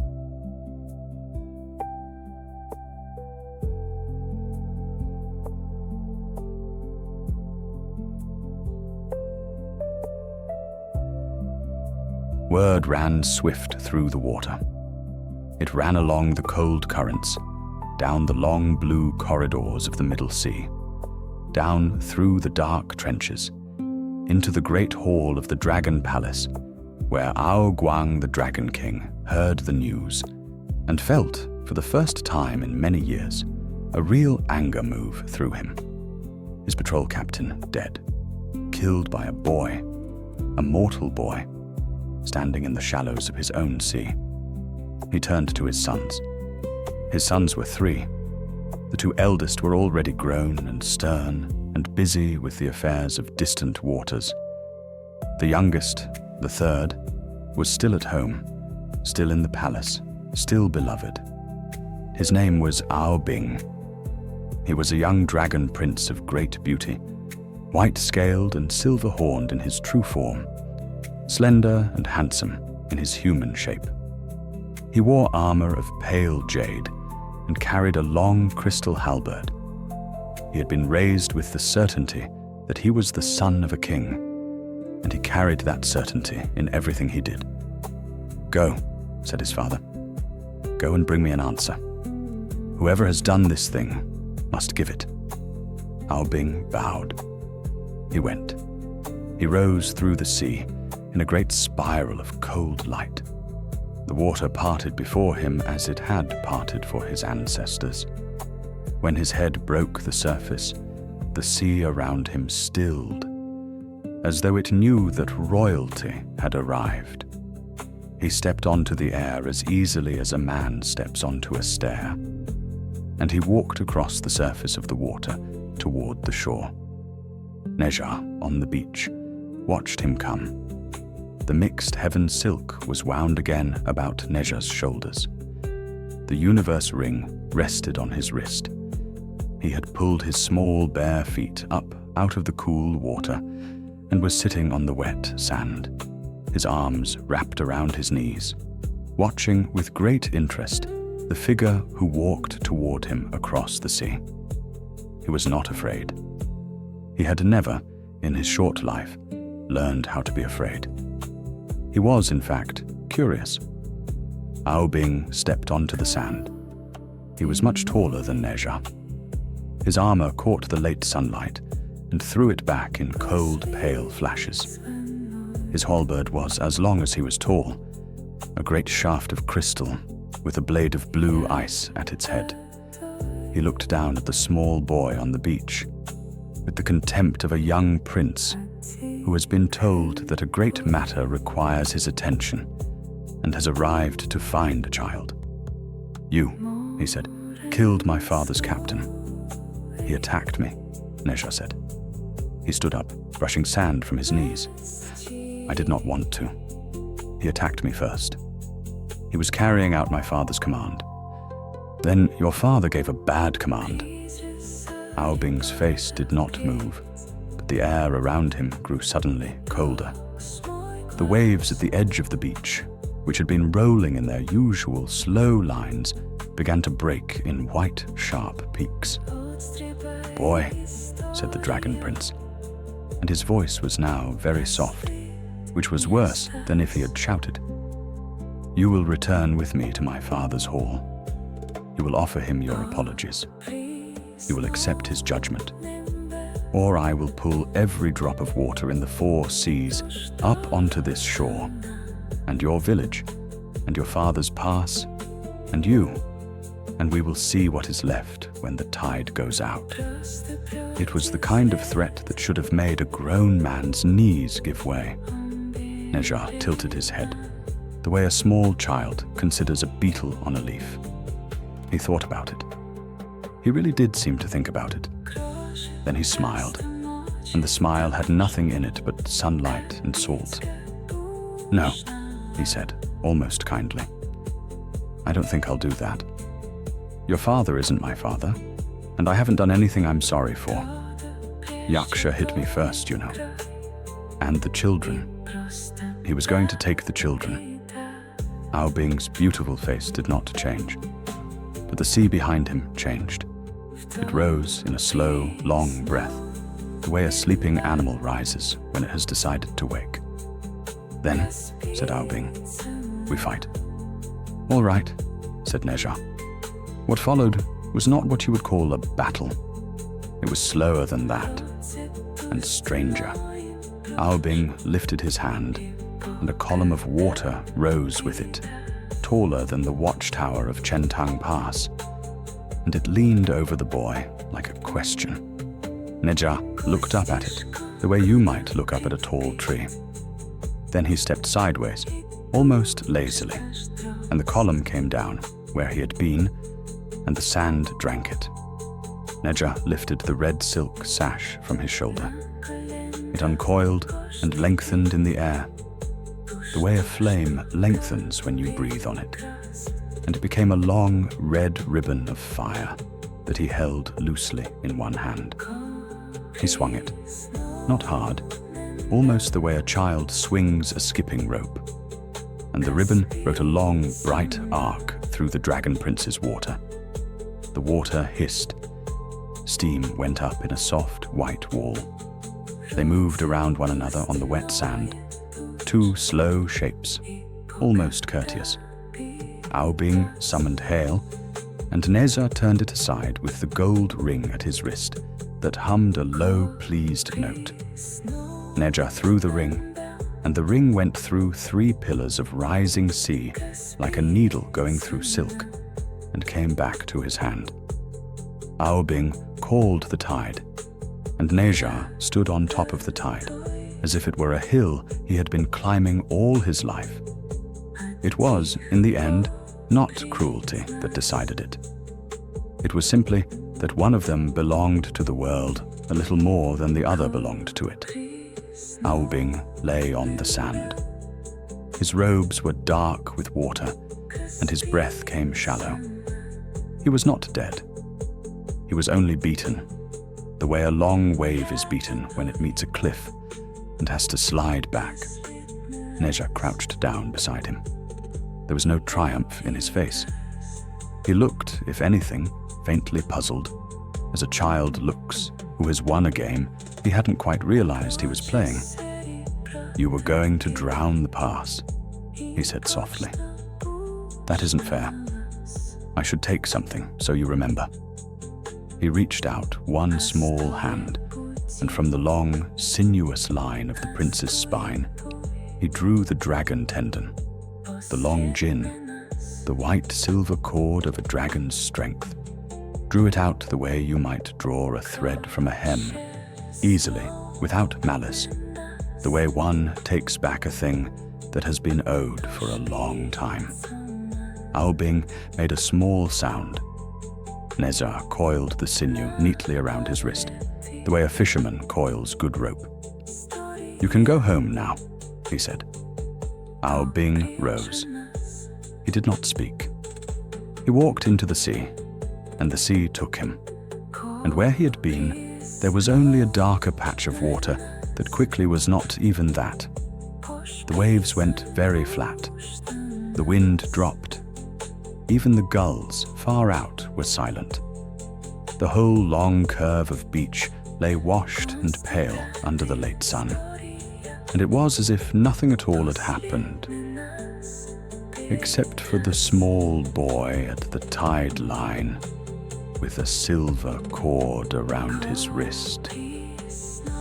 Word ran swift through the water. It ran along the cold currents, down the long blue corridors of the Middle Sea, down through the dark trenches, into the great hall of the Dragon Palace, where Ao Guang the Dragon King heard the news and felt, for the first time in many years, a real anger move through him. His patrol captain dead, killed by a boy, a mortal boy, standing in the shallows of his own sea. He turned to his sons. His sons were 3. The 2 eldest were already grown and stern and busy with the affairs of distant waters. The youngest, the 3rd, was still at home, still in the palace, still beloved. His name was Ao Bing. He was a young dragon prince of great beauty, white-scaled and silver-horned in his true form, slender and handsome in his human shape. He wore armor of pale jade and carried a long crystal halberd. He had been raised with the certainty that he was the son of a king, and he carried that certainty in everything he did. "Go," said his father. "Go and bring me an answer. Whoever has done this thing must give it." Ao Bing bowed. He went. He rose through the sea in a great spiral of cold light. The water parted before him as it had parted for his ancestors. When his head broke the surface, the sea around him stilled, as though it knew that royalty had arrived. He stepped onto the air as easily as a man steps onto a stair, and he walked across the surface of the water toward the shore. Nezha, on the beach, watched him come. The mixed heaven silk was wound again about Nezha's shoulders. The universe ring rested on his wrist. He had pulled his small bare feet up out of the cool water and was sitting on the wet sand, his arms wrapped around his knees, watching with great interest the figure who walked toward him across the sea. He was not afraid. He had never, in his short life, learned how to be afraid. He was, in fact, curious. Ao Bing stepped onto the sand. He was much taller than Nezha. His armor caught the late sunlight and threw it back in cold, pale flashes. His halberd was as long as he was tall, a great shaft of crystal with a blade of blue ice at its head. He looked down at the small boy on the beach with the contempt of a young prince who has been told that a great matter requires his attention and has arrived to find a child. "You," he said, "killed my father's captain." "He attacked me," Nezha said. He stood up, brushing sand from his knees. "I did not want to. He attacked me first. He was carrying out my father's command. Then your father gave a bad command." Ao Bing's face did not move, but the air around him grew suddenly colder. The waves at the edge of the beach, which had been rolling in their usual slow lines, began to break in white, sharp peaks. "Boy," said the Dragon Prince, and his voice was now very soft, which was worse than if he had shouted. "You will return with me to my father's hall. You will offer him your apologies. You will accept his judgment, or I will pull every drop of water in the 4 seas up onto this shore, and your village, and your father's pass, and you, and we will see what is left when the tide goes out." It was the kind of threat that should have made a grown man's knees give way. Nezha tilted his head. the way a small child considers a beetle on a leaf. He thought about it. He really did seem to think about it. Then he smiled, and the smile had nothing in it but sunlight and salt. "No," he said, almost kindly. "I don't think I'll do that. Your father isn't my father, and I haven't done anything I'm sorry for. Yaksha hit me first, you know. And the children. He was going to take the children." Aobing's beautiful face did not change, but the sea behind him changed. It rose in a slow, long breath, the way a sleeping animal rises when it has decided to wake. "Then," said Aobing, "we fight." "All right," said Nezha. What followed was not what you would call a battle. It was slower than that, and stranger. Aobing lifted his hand, and a column of water rose with it, taller than the watchtower of Chen Tang Pass, and it leaned over the boy like a question. Nezha looked up at it, the way you might look up at a tall tree. Then he stepped sideways, almost lazily, and the column came down where he had been, and the sand drank it. Nezha lifted the red silk sash from his shoulder. It uncoiled and lengthened in the air, the way a flame lengthens when you breathe on it, and it became a long red ribbon of fire that he held loosely in one hand. He swung it, not hard, almost the way a child swings a skipping rope, and the ribbon wrote a long, bright arc through the Dragon Prince's water. The water hissed. Steam went up in a soft, white wall. They moved around one another on the wet sand, two slow shapes, almost courteous. Aobing summoned hail, and Nezha turned it aside with the gold ring at his wrist that hummed a low, pleased note. Nezha threw the ring, and the ring went through 3 pillars of rising sea like a needle going through silk, and came back to his hand. Aobing called the tide, and Nezha stood on top of the tide, as if it were a hill he had been climbing all his life. It was, in the end, not cruelty that decided it. It was simply that one of them belonged to the world a little more than the other belonged to it. Aobing lay on the sand. His robes were dark with water, and his breath came shallow. He was not dead. He was only beaten, the way a long wave is beaten when it meets a cliff and has to slide back. Nezha crouched down beside him. There was no triumph in his face. He looked, if anything, faintly puzzled, as a child looks who has won a game he hadn't quite realized he was playing. "You were going to drown the pass," he said softly. "That isn't fair. I should take something so you remember." He reached out one small hand, and from the long, sinuous line of the prince's spine, he drew the dragon tendon, the long jin, the white silver cord of a dragon's strength, drew it out the way you might draw a thread from a hem, easily, without malice, the way one takes back a thing that has been owed for a long time. Aobing made a small sound. Nezha coiled the sinew neatly around his wrist, the way a fisherman coils good rope. "You can go home now," he said. Aobing rose. He did not speak. He walked into the sea, and the sea took him. And where he had been, there was only a darker patch of water that quickly was not even that. The waves went very flat. The wind dropped. Even the gulls, far out, were silent. The whole long curve of beach lay washed and pale under the late sun, and it was as if nothing at all had happened, except for the small boy at the tide line with a silver cord around his wrist,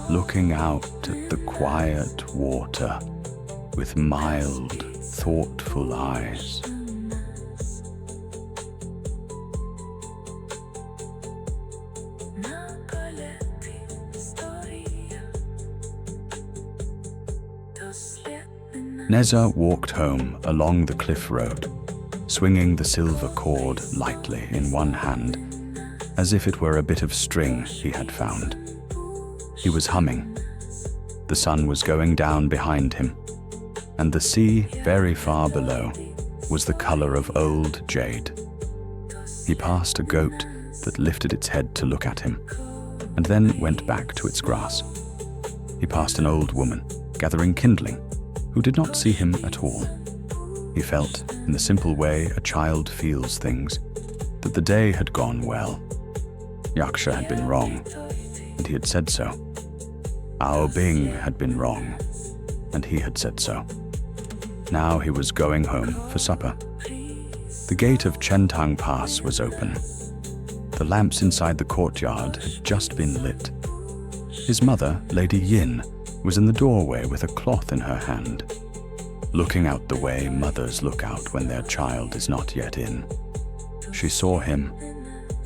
looking out at the quiet water with mild, thoughtful eyes. Nezha walked home along the cliff road, swinging the silver cord lightly in one hand, as if it were a bit of string he had found. He was humming. The sun was going down behind him, and the sea, very far below, was the color of old jade. He passed a goat that lifted its head to look at him, and then went back to its grass. He passed an old woman, gathering kindling, who did not see him at all. He felt, in the simple way a child feels things, that the day had gone well. Yaksha had been wrong, and he had said so. Ao Bing had been wrong, and he had said so. Now he was going home for supper. The gate of Chen Tang Pass was open. The lamps inside the courtyard had just been lit. His mother, Lady Yin, was in the doorway with a cloth in her hand, looking out the way mothers look out when their child is not yet in. She saw him,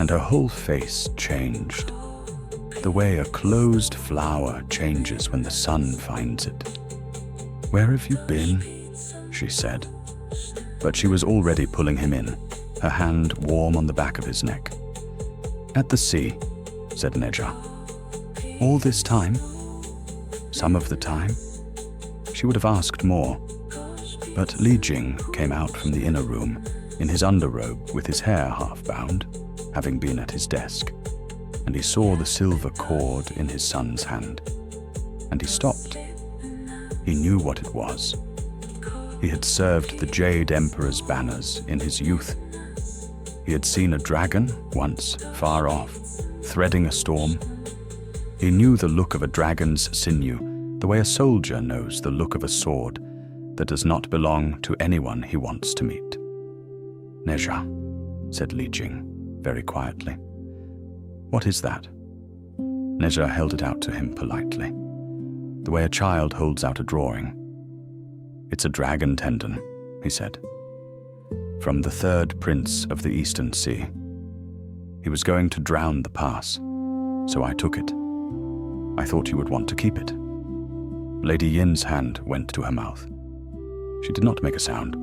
and her whole face changed, the way a closed flower changes when the sun finds it. "Where have you been?" she said. But she was already pulling him in, her hand warm on the back of his neck. "At the sea," said Nezha. "All this time?" "Some of the time." She would have asked more, but Li Jing came out from the inner room in his underrobe with his hair half bound, having been at his desk, and he saw the silver cord in his son's hand, and he stopped. He knew what it was. He had served the Jade Emperor's banners in his youth. He had seen a dragon once, far off, threading a storm. He knew the look of a dragon's sinew, the way a soldier knows the look of a sword that does not belong to anyone he wants to meet. "Nezha," said Li Jing, very quietly. "What is that?" Nezha held it out to him politely, the way a child holds out a drawing. "It's a dragon tendon," he said. "From the third prince of the Eastern Sea. He was going to drown the pass, so I took it. I thought you would want to keep it." Lady Yin's hand went to her mouth. She did not make a sound.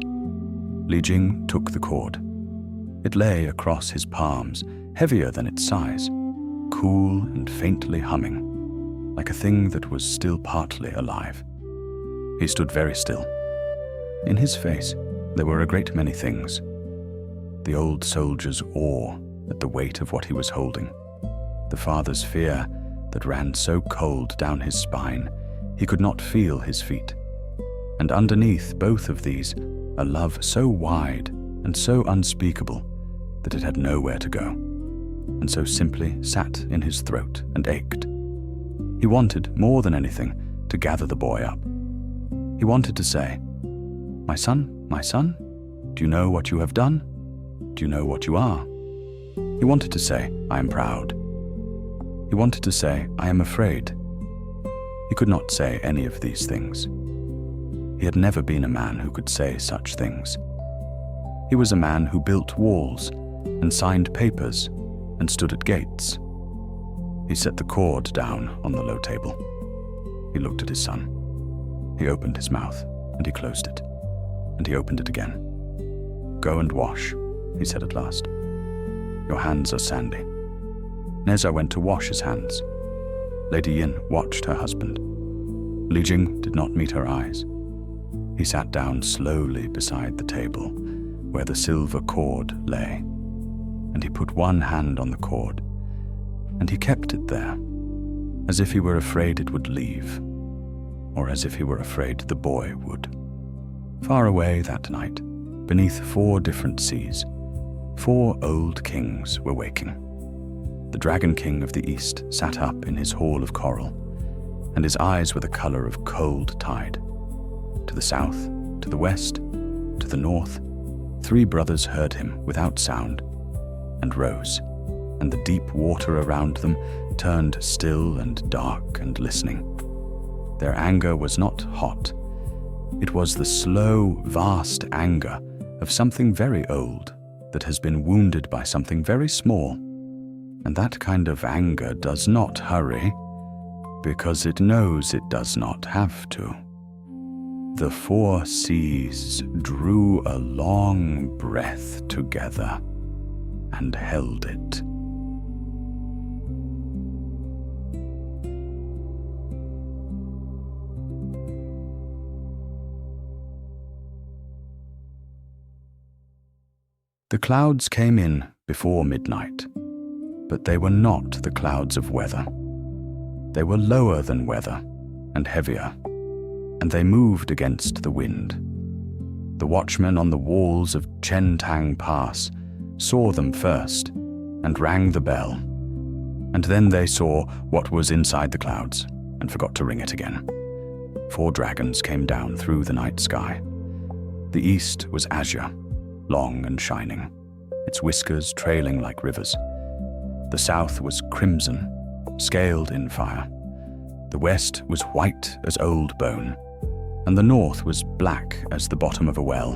Li Jing took the cord. It lay across his palms, heavier than its size, cool and faintly humming, like a thing that was still partly alive. He stood very still. In his face, there were a great many things. The old soldier's awe at the weight of what he was holding, the father's fear that ran so cold down his spine he could not feel his feet, and underneath both of these, a love so wide and so unspeakable that it had nowhere to go, and so simply sat in his throat and ached. He wanted, more than anything, to gather the boy up. He wanted to say, my son, do you know what you have done? Do you know what you are?" He wanted to say, "I am proud." He wanted to say, "I am afraid." He could not say any of these things. He had never been a man who could say such things. He was a man who built walls and signed papers and stood at gates. He set the cord down on the low table. He looked at his son. He opened his mouth, and he closed it, and he opened it again. "Go and wash," he said at last. "Your hands are sandy." Nezha went to wash his hands. Lady Yin watched her husband. Li Jing did not meet her eyes. He sat down slowly beside the table where the silver cord lay, and he put one hand on the cord, and he kept it there, as if he were afraid it would leave, or as if he were afraid the boy would. Far away that night, beneath 4 different seas, 4 old kings were waking. The Dragon King of the East sat up in his hall of coral, and his eyes were the color of cold tide. To the south, to the west, to the north, 3 brothers heard him without sound, and rose, and the deep water around them turned still and dark and listening. Their anger was not hot. It was the slow, vast anger of something very old that has been wounded by something very small. And that kind of anger does not hurry, because it knows it does not have to. The four seas drew a long breath together and held it. The clouds came in before midnight, but they were not the clouds of weather. They were lower than weather and heavier, and they moved against the wind. The watchmen on the walls of Chen Tang Pass saw them first and rang the bell, and then they saw what was inside the clouds and forgot to ring it again. 4 dragons came down through the night sky. The east was azure, long and shining, its whiskers trailing like rivers. The south was crimson, scaled in fire. The west was white as old bone, and the north was black as the bottom of a well.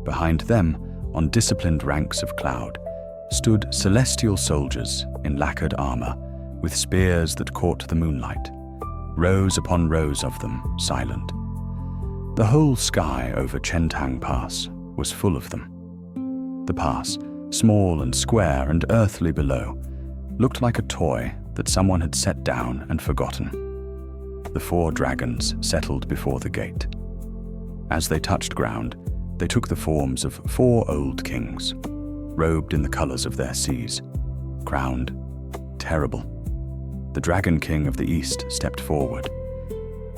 Behind them, on disciplined ranks of cloud, stood celestial soldiers in lacquered armor, with spears that caught the moonlight, rows upon rows of them, silent. The whole sky over Chen Tang Pass was full of them. The pass, small and square and earthly below, looked like a toy that someone had set down and forgotten. The 4 dragons settled before the gate. As they touched ground, they took the forms of 4 old kings, robed in the colors of their seas, crowned, terrible. The dragon king of the east stepped forward.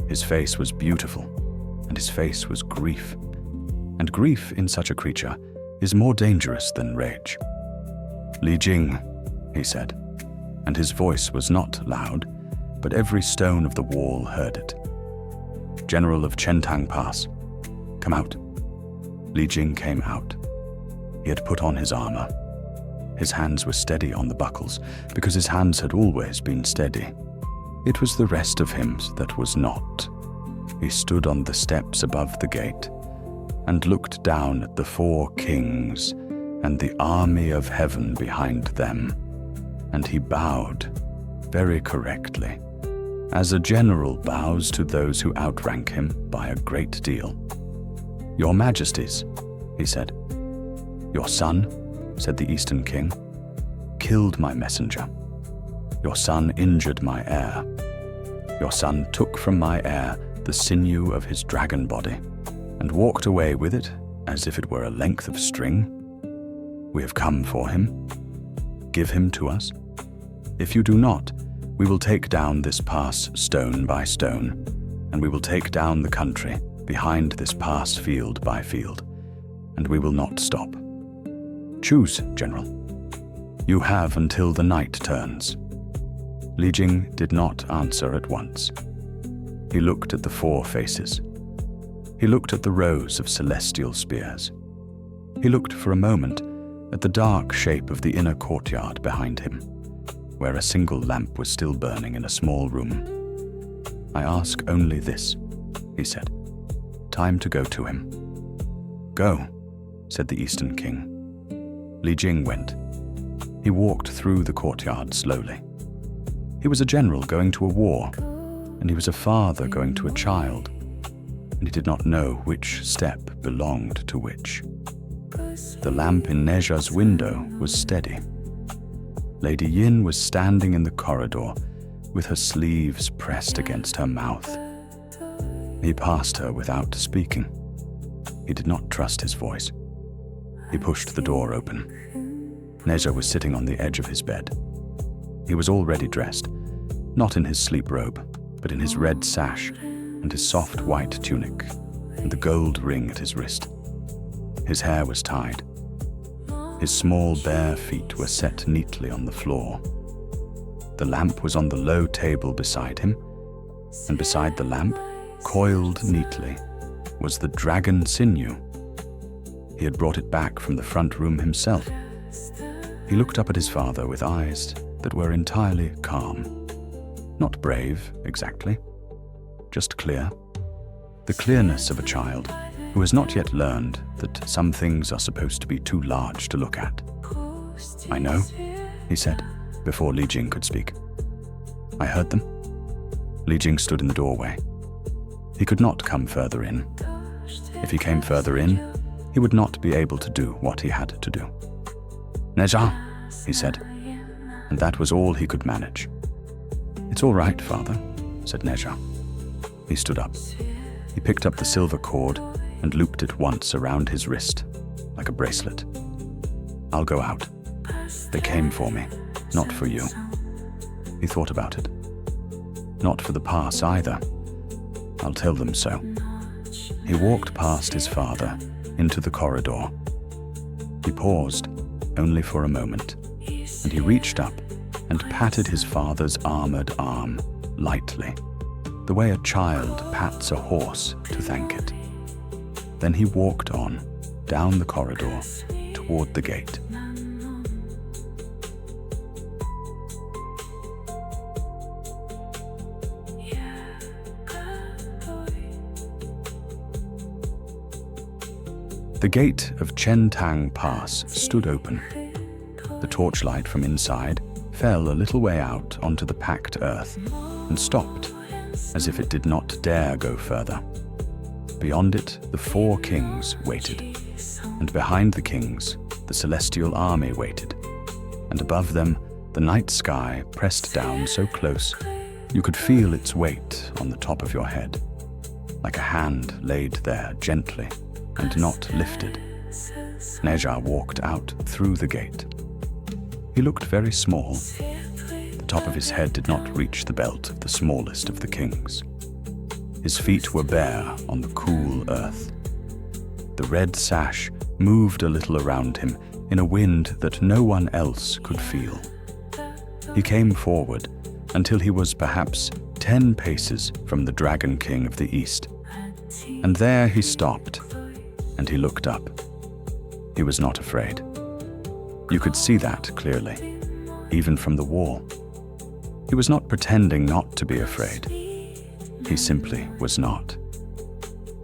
His face was beautiful, and his face was grief. And grief in such a creature is more dangerous than rage. "Li Jing," he said, and his voice was not loud, but every stone of the wall heard it. "General of Chen Tang Pass, come out." Li Jing came out. He had put on his armor. His hands were steady on the buckles, because his hands had always been steady. It was the rest of him that was not. He stood on the steps above the gate and looked down at the 4 kings and the army of heaven behind them, and he bowed, very correctly, as a general bows to those who outrank him by a great deal. "Your Majesties," he said. "Your son," said the Eastern King, "killed my messenger. Your son injured my heir. Your son took from my heir the sinew of his dragon body and walked away with it as if it were a length of string. We have come for him. Give him to us. If you do not, we will take down this pass stone by stone, and we will take down the country behind this pass field by field, and we will not stop. Choose, General. You have until the night turns." Li Jing did not answer at once. He looked at the 4 faces. He looked at the rows of celestial spears. He looked for a moment at the dark shape of the inner courtyard behind him, where a single lamp was still burning in a small room. "I ask only this," he said. "Time to go to him." "Go," said the Eastern King. Li Jing went. He walked through the courtyard slowly. He was a general going to a war, and he was a father going to a child, and he did not know which step belonged to which. The lamp in Nezha's window was steady. Lady Yin was standing in the corridor with her sleeves pressed against her mouth. He passed her without speaking. He did not trust his voice. He pushed the door open. Nezha was sitting on the edge of his bed. He was already dressed, not in his sleep robe, but in his red sash and his soft white tunic and the gold ring at his wrist. His hair was tied. His small bare feet were set neatly on the floor. The lamp was on the low table beside him, and beside the lamp, coiled neatly, was the dragon sinew. He had brought it back from the front room himself. He looked up at his father with eyes that were entirely calm. Not brave, exactly, just clear. The clearness of a child who has not yet learned that some things are supposed to be too large to look at. "I know," he said, before Li Jing could speak. "I heard them." Li Jing stood in the doorway. He could not come further in. If he came further in, he would not be able to do what he had to do. "Nezha," he said, and that was all he could manage. "It's all right, father," said Nezha. He stood up. He picked up the silver cord and looped it once around his wrist, like a bracelet. "I'll go out. They came for me, not for you." He thought about it. "Not for the pass either. I'll tell them so." He walked past his father into the corridor. He paused, only for a moment, and he reached up and patted his father's armored arm lightly, the way a child pats a horse to thank it. Then he walked on, down the corridor, toward the gate. The gate of Chen Tang Pass stood open. The torchlight from inside fell a little way out onto the packed earth and stopped, as if it did not dare go further. Beyond it, the 4 kings waited, and behind the kings, the celestial army waited, and above them, the night sky pressed down so close you could feel its weight on the top of your head, like a hand laid there gently and not lifted. Nezha walked out through the gate. He looked very small. The top of his head did not reach the belt of the smallest of the kings. His feet were bare on the cool earth. The red sash moved a little around him in a wind that no one else could feel. He came forward until he was perhaps 10 paces from the Dragon King of the East. And there he stopped, and he looked up. He was not afraid. You could see that clearly, even from the wall. He was not pretending not to be afraid. He simply was not.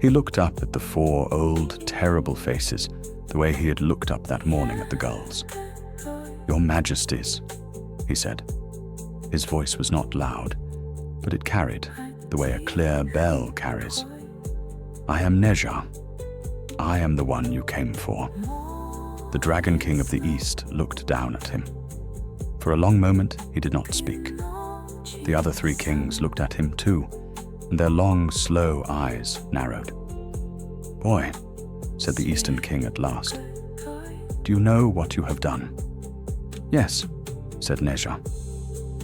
He looked up at the 4 old, terrible faces, the way he had looked up that morning at the gulls. "Your Majesties," he said. His voice was not loud, but it carried the way a clear bell carries. "I am Nezha. I am the one you came for." The Dragon King of the East looked down at him. For a long moment, he did not speak. The other 3 kings looked at him too, and their long, slow eyes narrowed. "Boy," said the Eastern King at last, "do you know what you have done?" "Yes," said Nezha.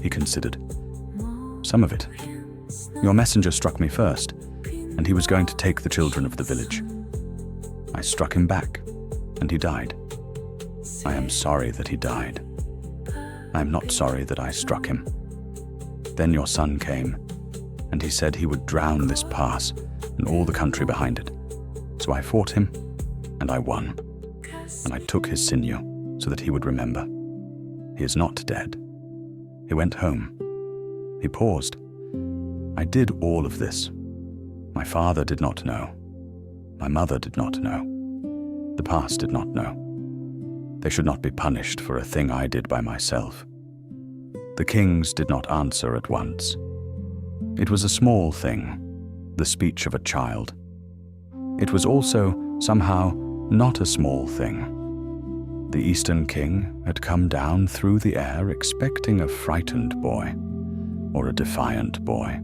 He considered. "Some of it. Your messenger struck me first, and he was going to take the children of the village. I struck him back, and he died. I am sorry that he died. I am not sorry that I struck him. Then your son came, and he said he would drown this pass and all the country behind it. So I fought him, and I won. And I took his sinew so that he would remember. He is not dead. He went home. He paused. I did all of this. My father did not know. My mother did not know. The past did not know. They should not be punished for a thing I did by myself." The kings did not answer at once. It was a small thing, the speech of a child. It was also, somehow, not a small thing. The Eastern King had come down through the air expecting a frightened boy, or a defiant boy,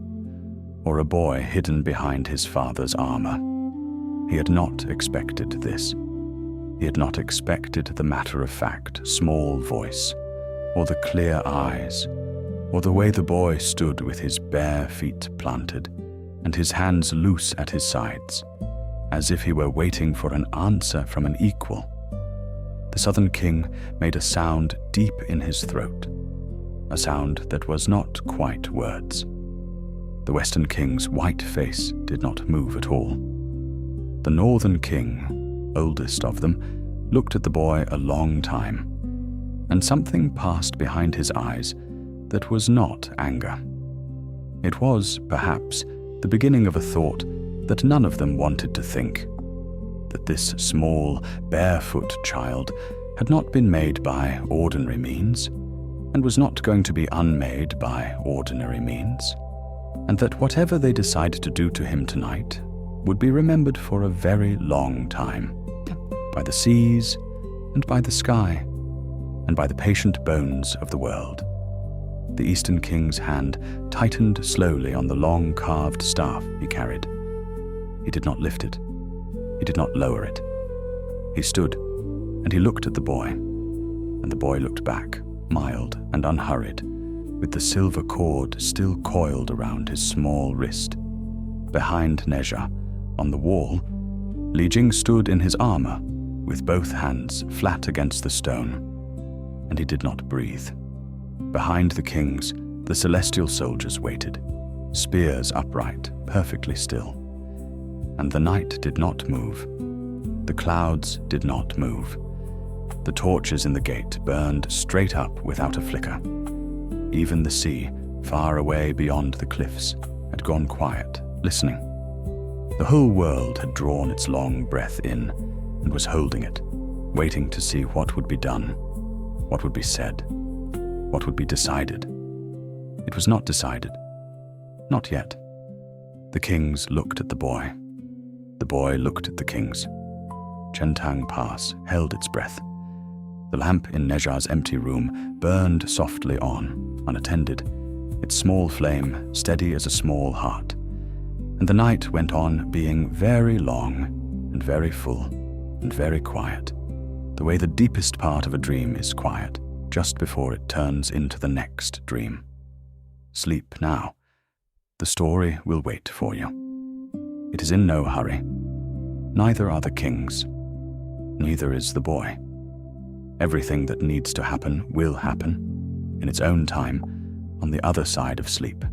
or a boy hidden behind his father's armor. He had not expected this. He had not expected the matter-of-fact, small voice, or the clear eyes, or the way the boy stood with his bare feet planted and his hands loose at his sides, as if he were waiting for an answer from an equal. The Southern King made a sound deep in his throat, a sound that was not quite words. The Western King's white face did not move at all. The Northern King, oldest of them, looked at the boy a long time, and something passed behind his eyes that was not anger. It was, perhaps, the beginning of a thought that none of them wanted to think, that this small, barefoot child had not been made by ordinary means, and was not going to be unmade by ordinary means. and that whatever they decided to do to him tonight would be remembered for a very long time, by the seas, and by the sky, and by the patient bones of the world. The Eastern King's hand tightened slowly on the long carved staff he carried. He did not lift it. He did not lower it. He stood, and he looked at the boy, and the boy looked back, mild and unhurried, with the silver cord still coiled around his small wrist. Behind Nezha, on the wall, Li Jing stood in his armor, with both hands flat against the stone, and he did not breathe. Behind the kings, the celestial soldiers waited, spears upright, perfectly still. And the night did not move. The clouds did not move. The torches in the gate burned straight up without a flicker. Even the sea, far away beyond the cliffs, had gone quiet, listening. The whole world had drawn its long breath in and was holding it, waiting to see what would be done, what would be said, what would be decided. It was not decided. Not yet. The kings looked at the boy. The boy looked at the kings. Chen Tang Pass held its breath. The lamp in Nezha's empty room burned softly on, unattended, its small flame steady as a small heart. And the night went on being very long and very full and very quiet, the way the deepest part of a dream is quiet, just before it turns into the next dream. Sleep now. The story will wait for you. It is in no hurry. Neither are the kings. Neither is the boy. Everything that needs to happen will happen, in its own time, on the other side of sleep.